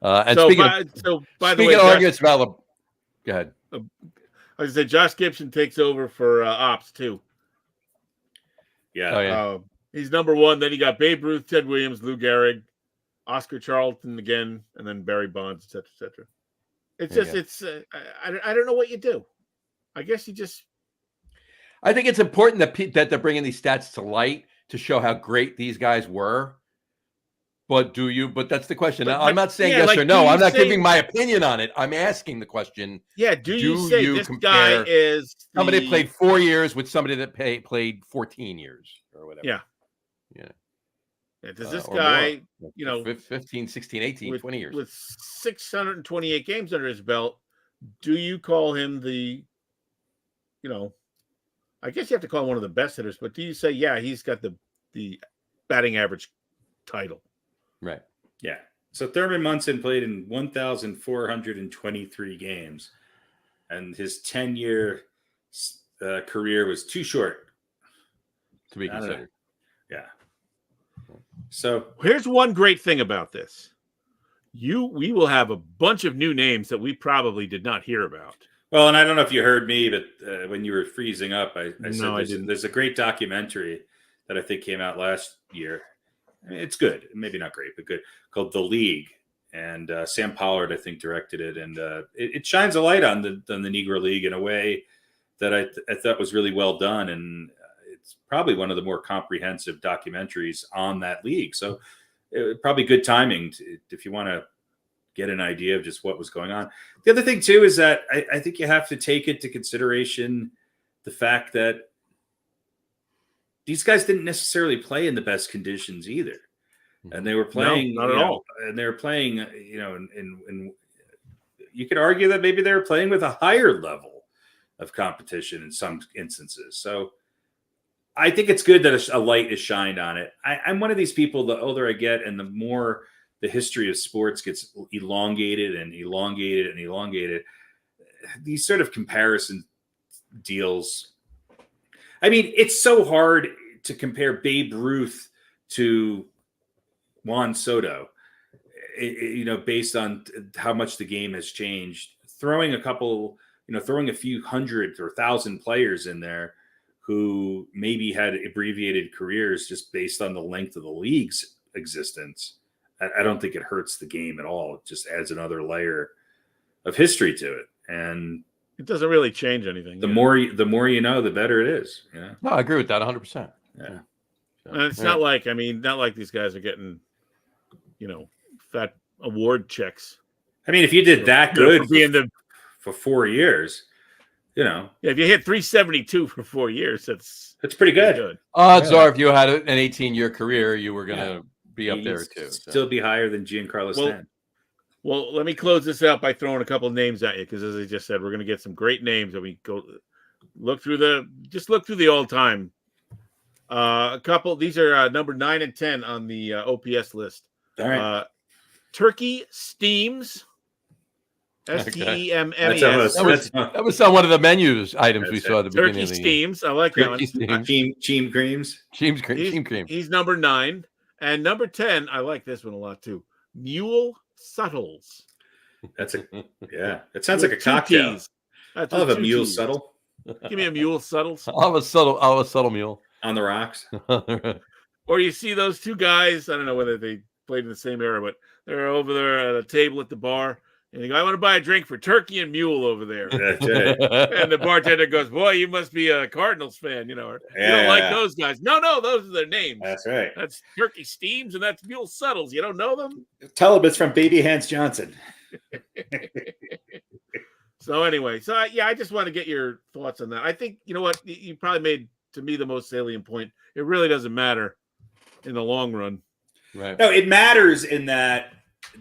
And speaking of arguments about go ahead. I said Josh Gibson takes over for ops too. Yeah. Oh, yeah. He's number one. Then you got Babe Ruth, Ted Williams, Lou Gehrig, Oscar Charlton again, and then Barry Bonds, etc., etc. It's just, I don't know what you do. I guess you just. I think it's important that they're bringing these stats to light to show how great these guys were. But But that's the question. I'm not saying yes or no. I'm not giving my opinion on it. I'm asking the question. Yeah. Do you say this guy is somebody played 4 years with somebody that played 14 years or whatever? Yeah. Does this guy, 15, 16, 18, 20 years with 628 games under his belt, do you call him the, I guess you have to call him one of the best hitters, but do you say, yeah, he's got the batting average title? Right. Yeah. So Thurman Munson played in 1,423 games, and his 10-year career was too short to be considered. Yeah. So here's one great thing about this. We will have a bunch of new names that we probably did not hear about. Well, and I don't know if you heard me, but when you were freezing up, I said there's a great documentary that I think came out last year. It's good. Maybe not great, but good. Called The League. And Sam Pollard, I think, directed it. And it shines a light on the Negro League in a way that I thought was really well done. And it's probably one of the more comprehensive documentaries on that league. So probably good timing if you want to get an idea of just what was going on. The other thing too is that I think you have to take into consideration the fact that these guys didn't necessarily play in the best conditions either, and they were playing not at all. And they were playing, in you could argue that maybe they were playing with a higher level of competition in some instances. So I think it's good that a light is shined on it. I'm one of these people, the older I get and the more the history of sports gets elongated and elongated and elongated, these sort of comparison deals. I mean, it's so hard to compare Babe Ruth to Juan Soto, based on how much the game has changed. Throwing a few hundred or thousand players in there who maybe had abbreviated careers just based on the length of the league's existence, I don't think it hurts the game at all. It just adds another layer of history to it. And it doesn't really change anything. The more you know, the better it is. Yeah. No, I agree with that 100%. Yeah. And it's not like these guys are getting, fat award checks. I mean, if you did that good for 4 years, if you hit 372 for 4 years, that's pretty good. Odds are, if you had an 18-year career, you were going to be up there too. Still be higher than Giancarlo Stanton. Well, let me close this out by throwing a couple of names at you, because as I just said, we're going to get some great names. And we go look through the all-time. A couple. These are number 9 and 10 on the OPS list. All right. Turkey Steams. Steammes. That was on one of the menus items we saw at the beginning of the Steams. I like that one. Team Creams. Team Cream. He's number 9. And number 10, I like this one a lot too. Mule Suttles. It sounds like a cocktail. I'll have a mule subtle. Give me a mule Suttles. I'll have a subtle mule. On the rocks. Or you see those two guys, I don't know whether they played in the same era, but they're over there at a table at the bar. And they go, I want to buy a drink for Turkey and Mule over there. That's right. And the bartender goes, boy, you must be a Cardinals fan, or you don't like those guys. No, those are their names. That's right. That's Turkey Steams and that's Mule Suttles. You don't know them? Tell them it's from Baby Hans Johnson. So anyway, I just want to get your thoughts on that. I think, you know what, you probably made, to me, the most salient point. It really doesn't matter in the long run. Right. No, it matters in that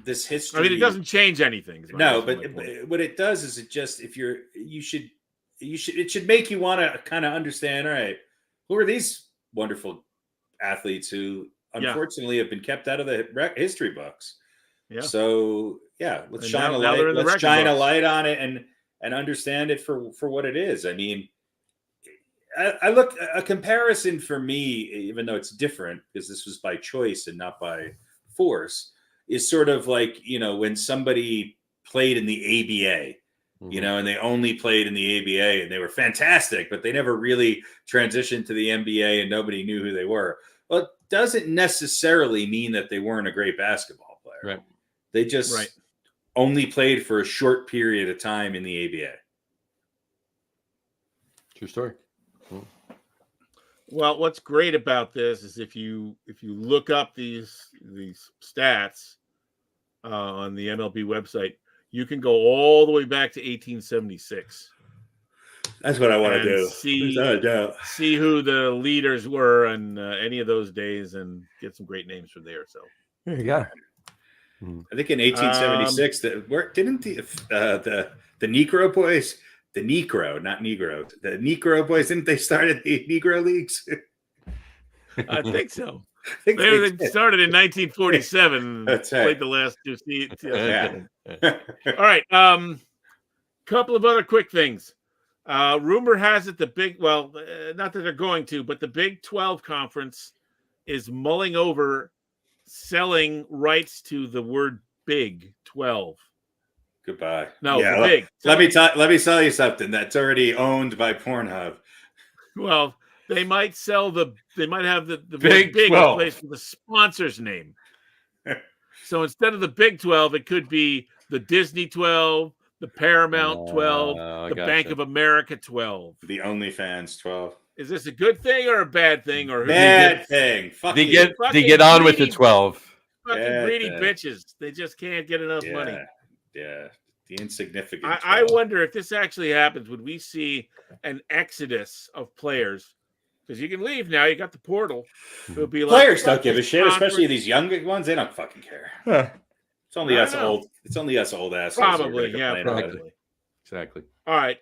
this history. I mean, it doesn't change anything. No, but what it does is it should make you want to kind of understand, all right, who are these wonderful athletes who unfortunately have been kept out of the history books. Yeah. So let's shine a light on it and understand it for what it is. I mean, I look, a comparison for me, even though it's different because this was by choice and not by force, is sort of like, when somebody played in the ABA, and they only played in the ABA and they were fantastic, but they never really transitioned to the NBA and nobody knew who they were. Well, it doesn't necessarily mean that they weren't a great basketball player. Right. They just only played for a short period of time in the ABA. True story. Well, what's great about this is if you look up these stats on the MLB website, you can go all the way back to 1876. That's what I want to do. See who the leaders were on any of those days and get some great names from there. So there you go. I think in 1876, didn't the Negro boys. The Negro, not Negro. The Negro boys, didn't they start at the Negro leagues? I think so. They started in 1947. That's right. Played the last two seasons. All right. Couple of other quick things. Rumor has it not that they're going to, but the Big 12 conference is mulling over selling rights to the word Big 12. Goodbye. No, big. Let me tell you something that's already owned by Pornhub. Well, they might have the Big 12 replaced with the sponsor's name. So instead of the Big 12, it could be the Disney 12, the Paramount 12, the Bank of America 12, the OnlyFans 12. Is this a good thing or a bad thing? Or Bad thing. Fuck They you. get on with the 12. Fucking Bad greedy thing. bitches. They just can't get enough money. Yeah. The insignificant. I wonder if this actually happens. Would we see an exodus of players? Because you can leave now. You got the portal. It'll be like Players don't give a shit, especially these younger ones. They don't fucking care. It's only us old. It's only us old assholes. Probably, yeah, probably. Exactly. All right.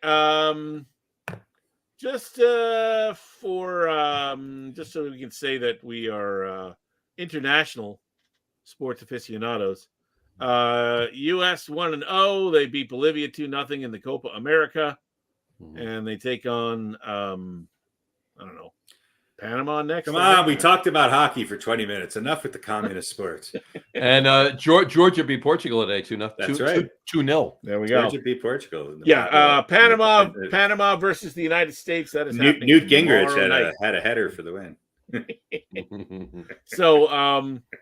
Just so we can say that we are international sports aficionados. U.S. 1-0. They beat Bolivia 2-0 in the Copa America, and they take on I don't know, Panama next. Come on, we talked about hockey for 20 minutes. Enough with the communist sports. And Georgia beat Portugal today 2-0. That's right. 2-0. There we go. Georgia beat Portugal. Panama versus the United States. That is Newt Gingrich had a header for the win. So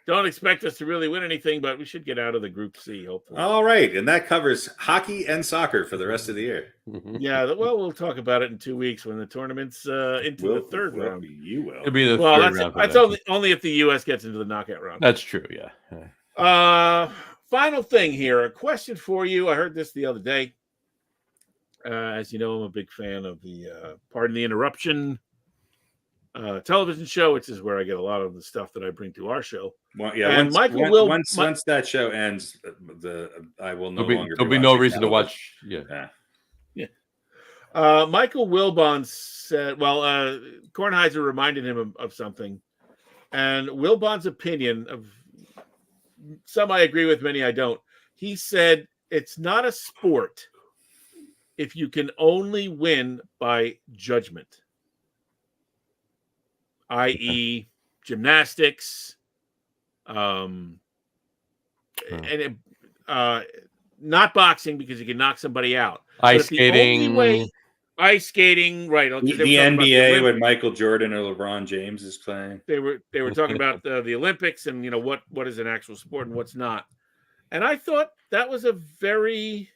don't expect us to really win anything, but we should get out of the Group C, hopefully. All right, and that covers hockey and soccer for the rest of the year. Yeah, well, we'll talk about it in 2 weeks when the tournament's into the third round. You will. It'll be the third round. That's only if the U.S. gets into the knockout round. That's true, yeah. Final thing here, a question for you. I heard this the other day. As you know, I'm a big fan of the Pardon the Interruption television show, which is where I get a lot of the stuff that I bring to our show. Well, yeah, and once that show ends, I will no longer. There'll be no reason to watch. Yeah. Michael Wilbon said, Kornheiser reminded him of something, and Wilbon's opinion of some I agree with, many I don't. He said it's not a sport if you can only win by judgment, i.e., gymnastics, and not boxing because you can knock somebody out. Ice skating, right? The NBA when Michael Jordan or LeBron James is playing. They were talking about the Olympics and what is an actual sport and what's not. And I thought that was a very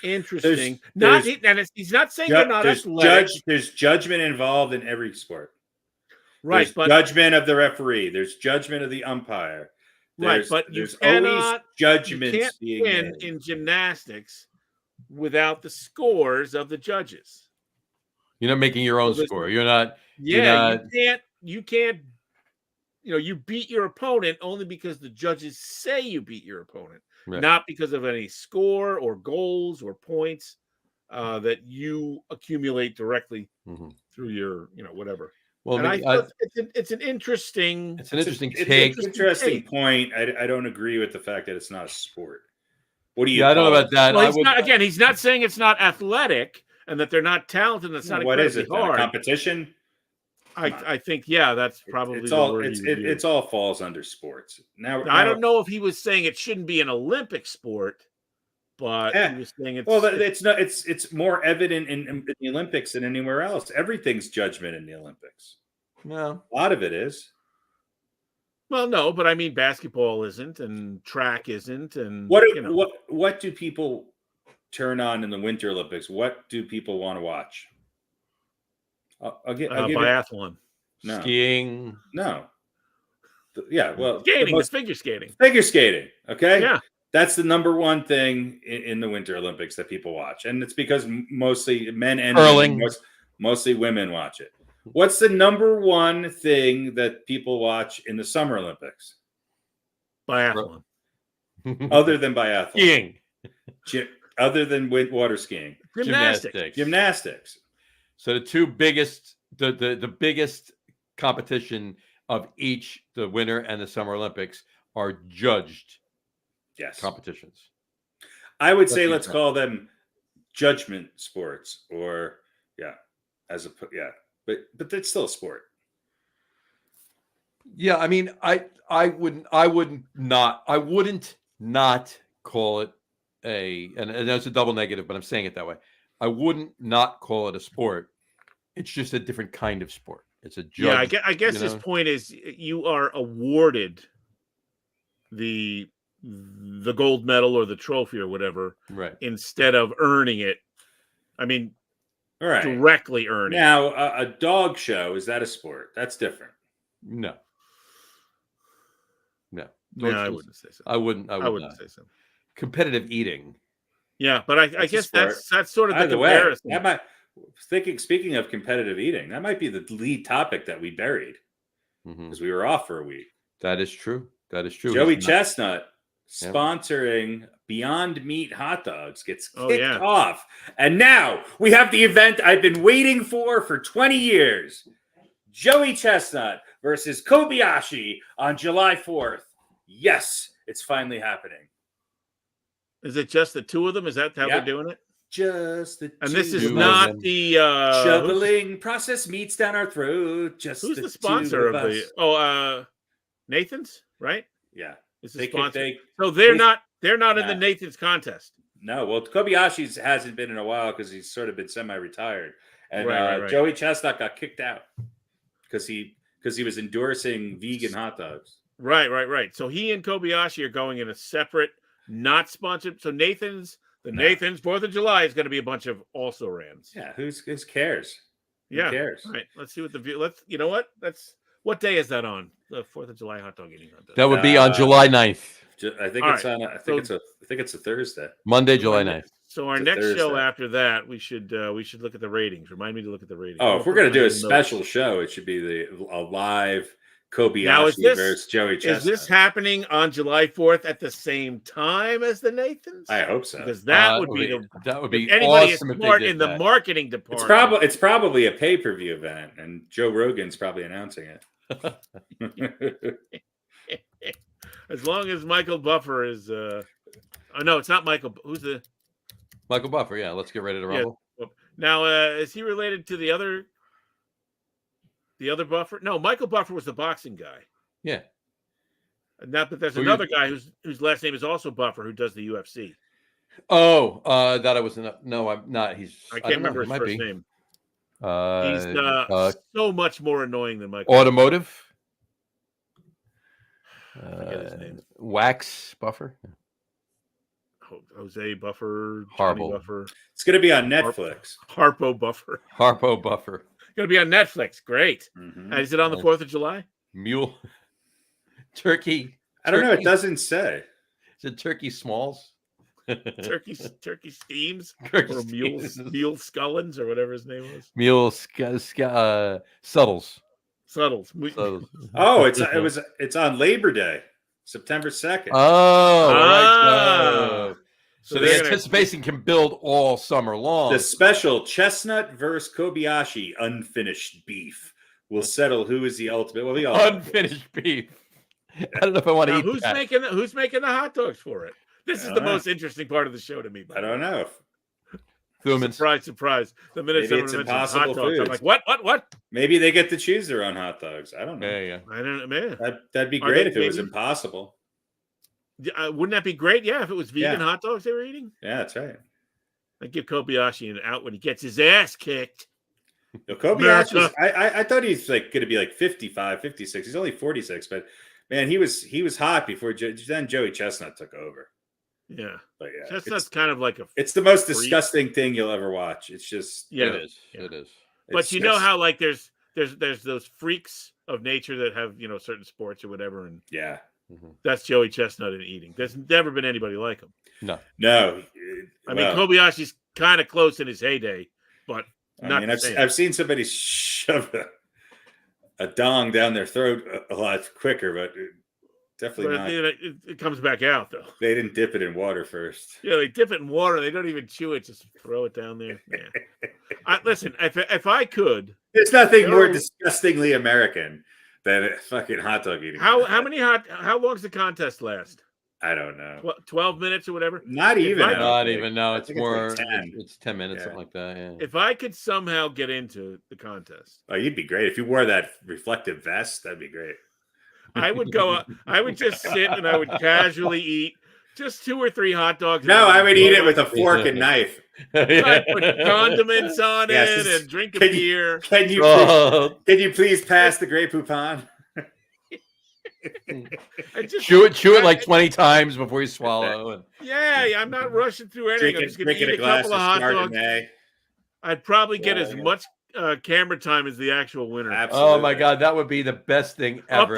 interesting. He's not saying they're not athletic. There's judgment involved in every sport. Right, there's judgment of the referee. There's judgment of the umpire. There's always judgments. You can't win in gymnastics without the scores of the judges. You're not making your own score. You're not. Yeah, you can't. You beat your opponent only because the judges say you beat your opponent, right, not because of any score or goals or points that you accumulate directly through your, whatever. Well, and I thought it's an interesting. It's an interesting take. It's an interesting point. I don't agree with the fact that it's not a sport. What do you? Yeah, I don't know about that. Well, he's not saying it's not athletic and that they're not talented. That's not what is it? Hard. A competition? I think that's probably it's all falls under sports. Now I don't know if he was saying it shouldn't be an Olympic sport, but he was saying it's more evident in the Olympics than anywhere else. Everything's judgment in the Olympics. No, a lot of it is. Well, no, but I mean, basketball isn't, and track isn't, and what do people turn on in the Winter Olympics? What do people want to watch? I'll give biathlon, no. Skiing, no. Well, skating, figure skating, Okay, yeah, that's the number one thing in the Winter Olympics that people watch, and it's because mostly men and curling, mostly women watch it. What's the number one thing that people watch in the Summer Olympics? Biathlon. Other than biathlon, skiing, other than water skiing, gymnastics. So the two biggest, the biggest competition of each, the Winter and the Summer Olympics, are judged competitions. I would say let's call them judgment sports, or but it's still a sport. Yeah, I mean, I wouldn't not call it and that's a double negative, but I'm saying it that way. I wouldn't not call it a sport. It's just a different kind of sport. It's a judge. Yeah, I guess his point is you are awarded the gold medal or the trophy or whatever, right, instead of earning it. I mean, All right. directly earning. Now, a dog show, is that a sport? That's different. No. No, I wouldn't say so. I wouldn't say so. Competitive eating. Yeah, but I That's a guess sport. that's sort of the Either way, comparison. that might, speaking of competitive eating, that might be the lead topic that we buried because we were off for a week. That is true. Joey Chestnut sponsoring Beyond Meat hot dogs gets kicked off. And now we have the event I've been waiting for 20 years. Joey Chestnut versus Kobayashi on July 4th. Yes, it's finally happening. Is it just the two of them? Is that how they're doing it? Just the and two this is of not them. the shoveling processed meats down our throat. Just who's the sponsor of us. Nathan's, right? Yeah. This is sponsor. So they're not in the Nathan's contest. No, well, Kobayashi's hasn't been in a while because he's sort of been semi-retired, and right. Joey Chestnut got kicked out because he was endorsing vegan hot dogs. Right. So he and Kobayashi are going in a separate, not sponsored. So Nathan's 4th of July is going to be a bunch of also rans. Yeah, who cares? Who cares? All right. Let's see what the view. You know what? What day is that on? The 4th of July hot dog eating contest. That would be on July 9th. I think it's on. I think it's a Thursday. Monday, July 9th. So our next show after that, we should look at the ratings. Remind me to look at the ratings. Oh, if we're gonna do a special show, it should be a live Kobayashi versus Joey Chestnut. Is this happening on July 4th at the same time as the Nathans? I hope so. Because that would be anybody awesome is smart in the marketing department. It's probably a pay-per-view event, and Joe Rogan's probably announcing it. As long as Michael Buffer is oh no, it's not Michael. Who's the Michael Buffer? Yeah, let's get ready to rumble. Yeah. Now, is he related to the other Buffer? No, Michael Buffer was the boxing guy. Yeah. But there's another guy whose last name is also Buffer who does the UFC. Oh, that I was no, I'm not. I can't remember his first name. He's so much more annoying than Michael. Automotive. Forget his name. Wax Buffer. Jose Buffer. Harpo Buffer. It's going to be on Netflix. Harpo Buffer. Going to be on Netflix. Great. Mm-hmm. Is it on the 4th of July? Mule. Turkey. I don't know. It doesn't say. Is it Turkey Smalls? Turkey Steams? Or Mule Scullins or whatever his name was. Mule Suttles. Oh, it's on Labor Day, September 2nd. Oh, right. So the anticipation can build all summer long. The special Chestnut versus Kobayashi unfinished beef will settle who is the ultimate. Well, unfinished beef. I don't know if I want to eat that. Who's making the hot dogs for it? This is the most interesting part of the show to me. I don't know. Surprise. The minute maybe it's impossible foods. I'm like, what? Maybe they get to choose their own hot dogs. I don't know. Yeah. I don't know, man. That'd be great if it was impossible. Wouldn't that be great? Yeah, if it was vegan hot dogs they were eating. Yeah, that's right. I'd give Kobayashi an out when he gets his ass kicked. Kobayashi, I thought he's like going to be like 55, 56. He's only 46, but man, he was hot before. Then Joey Chestnut took over. Yeah, but yeah, Chestnut's kind of like it's the most disgusting thing you'll ever watch. It's just it is. But you know how like there's those freaks of nature that have certain sports or whatever, and that's Joey Chestnut in eating. There's never been anybody like him. No. I mean, Kobayashi's kind of close in his heyday, but I've seen somebody shove a dong down their throat a lot quicker, but definitely not. It comes back out though. They didn't dip it in water first. Yeah, they dip it in water. They don't even chew it; just throw it down there. Yeah. Listen, if I could, there's nothing more disgustingly American than a fucking hot dog eating. How long's the contest last? I don't know. 12 minutes or whatever? Not even. No, it's more. It's 10 minutes, something like that. Yeah. If I could somehow get into the contest, you'd be great. If you wore that reflective vest, that'd be great. I would go. I would just sit and I would casually eat just 2 or 3 hot dogs. No, I would eat it with a fork and knife. I'd put condiments on it and drink a beer. Can you please pass the Grey Poupon? Chew it like 20 times before you swallow. Yeah, I'm not rushing through anything. I'm just going to eat a couple of hot dogs. I'd probably get as much camera time as the actual winner. Absolutely. Oh my God, that would be the best thing ever.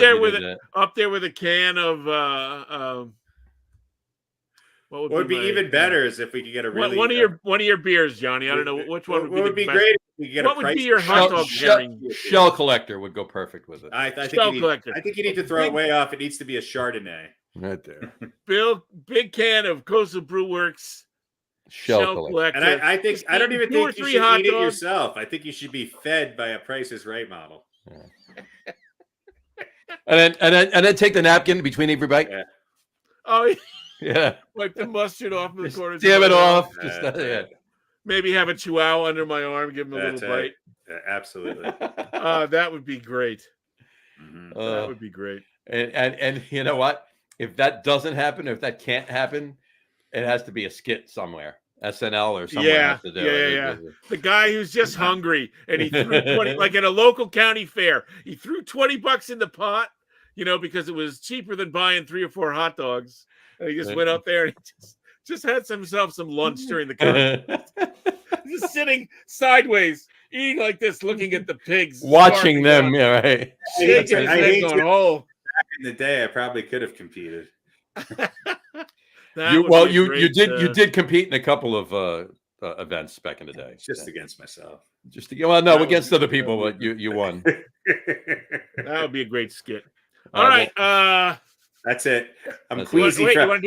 Up there with a can of what would be even better is if we could get a really one of your beers, Johnny. I don't know which one would be, great. If we could get what would be your hot dog pairing? Shell collector would go perfect with it. I think you need to throw it way off. It needs to be a Chardonnay. Right there. Big can of Coastal Brew Works Shell collector. And I think I don't even think you should eat it yourself. I think you should be fed by a Price is Right model. Yeah. and then take the napkin between every bite. Yeah. Oh yeah. Wipe the mustard off of the corners. Damn it off. Maybe have a chihuahua under my arm, give him a little bite. Yeah, absolutely. That would be great. Mm-hmm. That would be great. And you know what? If that doesn't happen, if that can't happen, it has to be a skit somewhere. SNL or somewhere has to do it. Yeah. The guy who's just hungry and he threw 20, like at a local county fair, he threw $20 in the pot, because it was cheaper than buying 3 or 4 hot dogs. And he just went up there and he just had himself some lunch during the contest. Just sitting sideways, eating like this, looking at the pigs, watching them. Yeah, right. Shaking his head going, oh. Back in the day, I probably could have competed. You did compete in a couple of events back in the day. Just against myself. Against other people, but you won. That would be a great skit. All right, that's it. I'm queasy from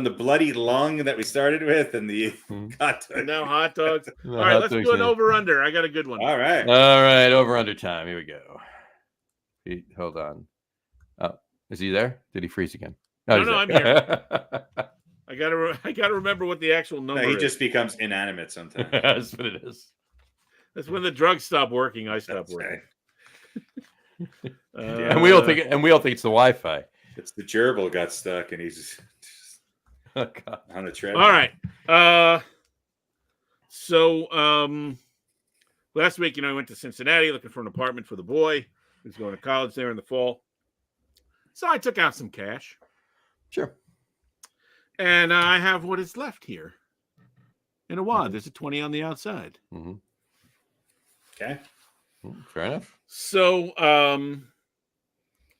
the bloody lung that we started with, and the hot dog. Now hot dogs. All right, let's do an over under. I got a good one. All right, over under time. Here we go. Hold on. Oh, is he there? Did he freeze again? No, I'm here. I gotta remember what the actual number is. He just becomes inanimate sometimes. That's what it is. That's when the drugs stop working. I stop working. And we all think it's the Wi-Fi. It's the gerbil got stuck, and he's on the treadmill. All right. So last week, I went to Cincinnati looking for an apartment for the boy who's going to college there in the fall. So I took out some cash. Sure. And I have what is left here in a wad. There's a 20 on the outside. Mm-hmm. Okay. Fair enough. So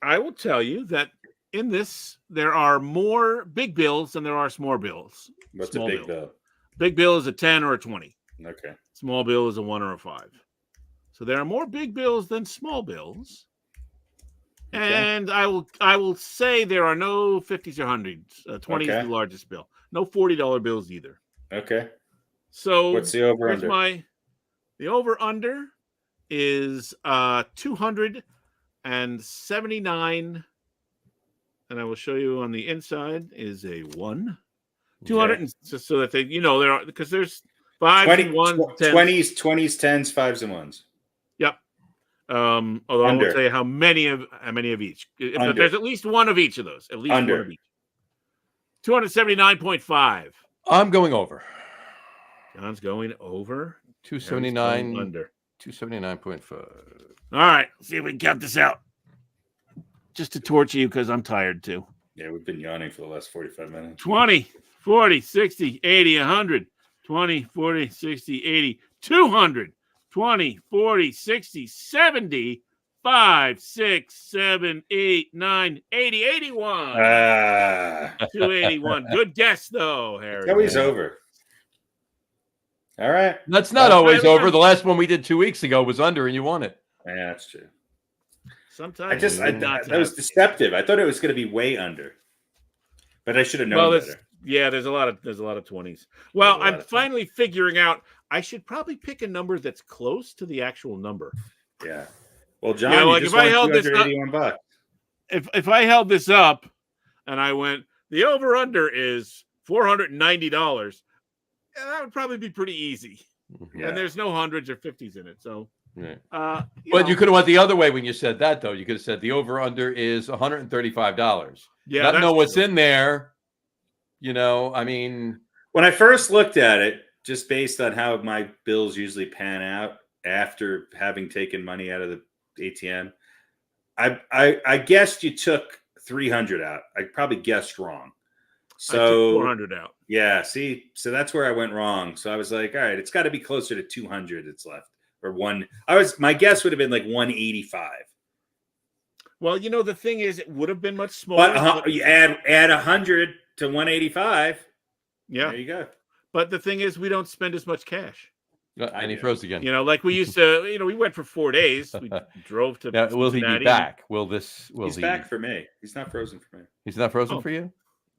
I will tell you that in this, there are more big bills than there are small bills. What's a big bill? Big bill is a 10 or a 20. Okay. Small bill is a 1 or a 5. So there are more big bills than small bills. Okay. And I will say there are no 50s or 100s. 20 is the largest bill. No $40 bills either. Okay. So what's the over under? The over under is 279, and I will show you on the inside is a 1. 200, just so that they, there are, because there's 5s and 1s, 20s, 10s, 5s and 1s. Yep. Although I won't say how many of each. But there's at least one of each of those. At least one of each. 279.5. I'm going over. John's going over. 279 under. 279.5. All right. See if we can count this out. Just to torture you because I'm tired too. Yeah, we've been yawning for the last 45 minutes. 20, 40, 60, 80, 100. 20, 40, 60, 80, 200. 20, 40, 60, 70, 5, 6, 7, 8, 9, 80, 81. 281. Good guess, though, Harry. It's always over. All right. That's not always over. The last one we did 2 weeks ago was under, and you won it. Yeah, that's true. Sometimes that was deceptive. I thought it was going to be way under, but I should have known better. Yeah, there's a lot of 20s. Well, I'm finally figuring out I should probably pick a number that's close to the actual number. Yeah. Well, John, you just won $281. If I held this up and I went, the over under is $490, that would probably be pretty easy. Yeah. And there's no 100s or 50s in it, so. Right. But you could have went the other way when you said that, though. You could have said the over under is $135. Yeah, not know what's in there. I mean, when I first looked at it, just based on how my bills usually pan out after having taken money out of the ATM, I guessed you took 300 out. I probably guessed wrong. So I took 400 out. Yeah, see, so that's where I went wrong. So I was like, all right, it's got to be closer to 200 that's left. Or my guess would have been like 185. Well, the thing is, it would have been much smaller. But you add 100 to 185. Yeah. There you go. But the thing is, we don't spend as much cash. And he froze again. Like we used to, we went for 4 days. We drove to Now, will he be Cincinnati. back? He's back for me. He's not frozen for me. He's not frozen for you?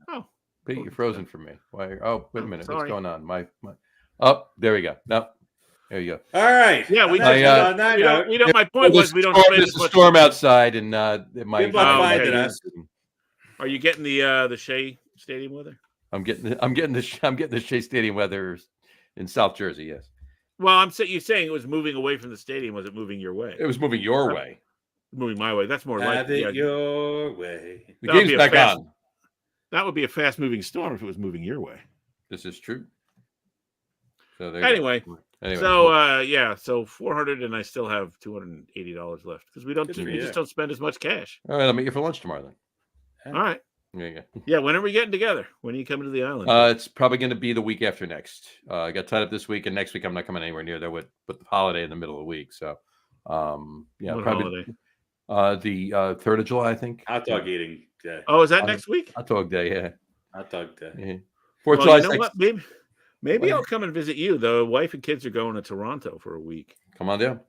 Oh. Pete, you're frozen for me. Why? Oh, wait a minute. Sorry. What's going on? Oh, there we go. No. There you go. All right. Yeah, we on that note, we don't. My point was we don't spend There's as a much. storm outside, and it might. Good luck finding us. Are you getting the Shea Stadium weather? I'm getting the Shea Stadium weather in South Jersey. Yes. Well, you're saying it was moving away from the stadium. Was it moving your way? It was moving your way. Moving my way. That's more Have like it your way. The game's back on. That would be a fast-moving storm if it was moving your way. This is true. So anyway, so 400, and I still have $280 left because we just don't spend as much cash. All right, I'll meet you for lunch tomorrow then. All right. There you go. Yeah, when are we getting together? When are you coming to the island? It's probably going to be the week after next. I got tied up this week, and next week I'm not coming anywhere near there with the holiday in the middle of the week. So, what probably holiday? the 3rd of July, I think. Hot dog eating day. Oh, is that next week? Hot dog day, yeah. Hot dog day. Yeah. Well, you know what? Maybe I'll come and visit you. The wife and kids are going to Toronto for a week. Come on down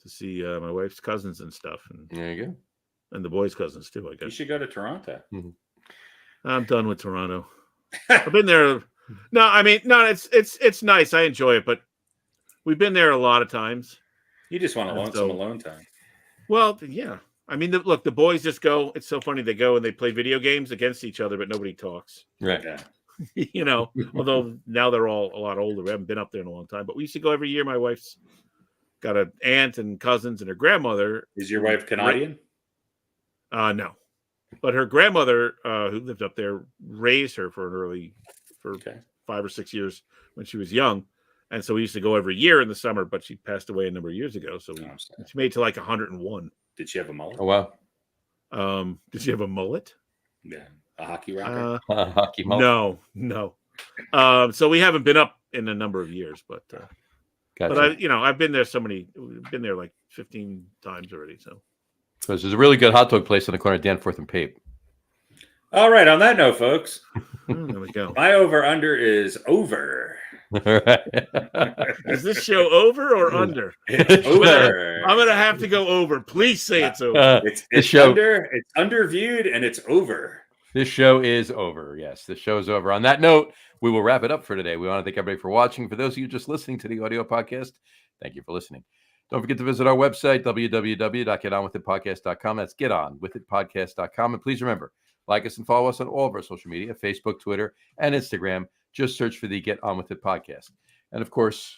to see my wife's cousins and stuff. And there you go. And the boys' cousins too, I guess. You should go to Toronto. Mm-hmm. I'm done with Toronto. I've been there. No, it's nice. I enjoy it, but we've been there a lot of times. You just want some alone time. Well, yeah. Look, the boys just go. It's so funny. They go and they play video games against each other, but nobody talks. Right. Yeah. Although now they're all a lot older. We haven't been up there in a long time, but we used to go every year. My wife's got an aunt and cousins and her grandmother. Is your wife Canadian? No. But her grandmother, who lived up there, raised her for 5 or 6 years when she was young. And so we used to go every year in the summer, but she passed away a number of years ago. So she made it to like 101. Did she have a mullet? Oh, wow. Did she have a mullet? Yeah. A hockey rocker? Hockey mullet? No. So we haven't been up in a number of years, but gotcha. But I've been there been there like 15 times already. So because there's a really good hot dog place on the corner of Danforth and Pape. All right. On that note, folks, there we go. My over/under is over. Is this show over or under? It's over. I'm gonna have to go over. Please say it's over. It's underviewed and it's over. This show is over. Yes, this show is over. On that note, we will wrap it up for today. We want to thank everybody for watching. For those of you just listening to the audio podcast, thank you for listening. Don't forget to visit our website, www.getonwithitpodcast.com. That's getonwithitpodcast.com. And please remember, like us and follow us on all of our social media, Facebook, Twitter, and Instagram. Just search for the Get On With It podcast. And of course,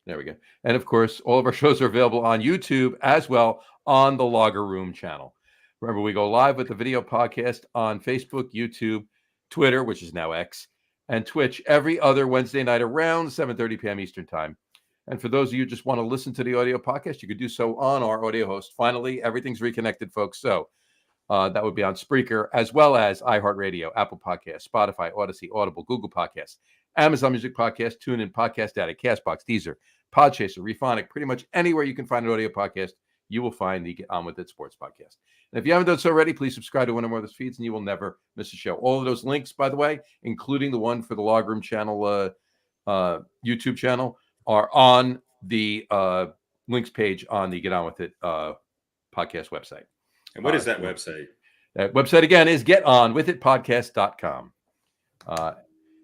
there we go. And of course, all of our shows are available on YouTube as well on the Logger Room channel. Remember, we go live with the video podcast on Facebook, YouTube, Twitter, which is now X, and Twitch every other Wednesday night around 7:30 p.m. Eastern Time. And for those of you who just want to listen to the audio podcast, you could do so on our audio host. Finally, everything's reconnected, folks. So that would be on Spreaker, as well as iHeartRadio, Apple Podcasts, Spotify, Odyssey, Audible, Google Podcasts, Amazon Music Podcast, TuneIn, Podcast Addict, Castbox, Deezer, Podchaser, Rephonic. Pretty much anywhere you can find an audio podcast, you will find the Get On With It Sports Podcast. And if you haven't done so already, please subscribe to one or more of those feeds, and you will never miss a show. All of those links, by the way, including the one for the Log Room channel, YouTube channel, are on the links page on the Get On With It podcast website. And what is that website? That website, again, is getonwithitpodcast.com.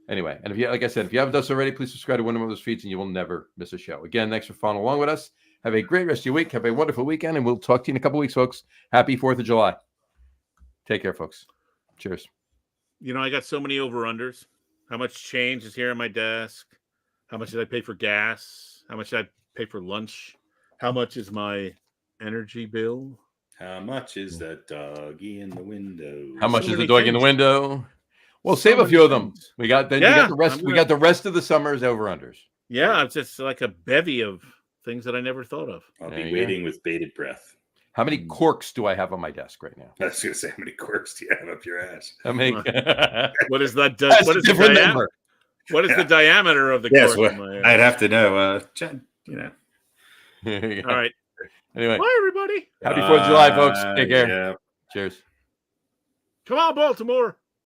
Anyway, and if you, like I said, if you haven't done so already, please subscribe to one of those feeds and you will never miss a show. Again, thanks for following along with us. Have a great rest of your week. Have a wonderful weekend, and we'll talk to you in a couple weeks, folks. Happy 4th of July. Take care, folks. Cheers. I got so many over-unders. How much change is here on my desk? How much did I pay for gas? How much did I pay for lunch? How much is my energy bill? How much is that doggy in the window? How much is the dog in the window? Well, save a few of them. We got the rest. We got the rest of the summer's over-unders. Yeah, it's just like a bevy of things that I never thought of. I'll be waiting with bated breath. How many corks do I have on my desk right now? I was going to say, how many corks do you have up your ass? How many? What is that? That's What a is the different diameter? number. What is the diameter of the Yes, cork? well, I'd have to know. John, All right. Anyway, Bye, everybody. happy 4th of July, folks. Take care. Yeah. Cheers. Come on, Baltimore.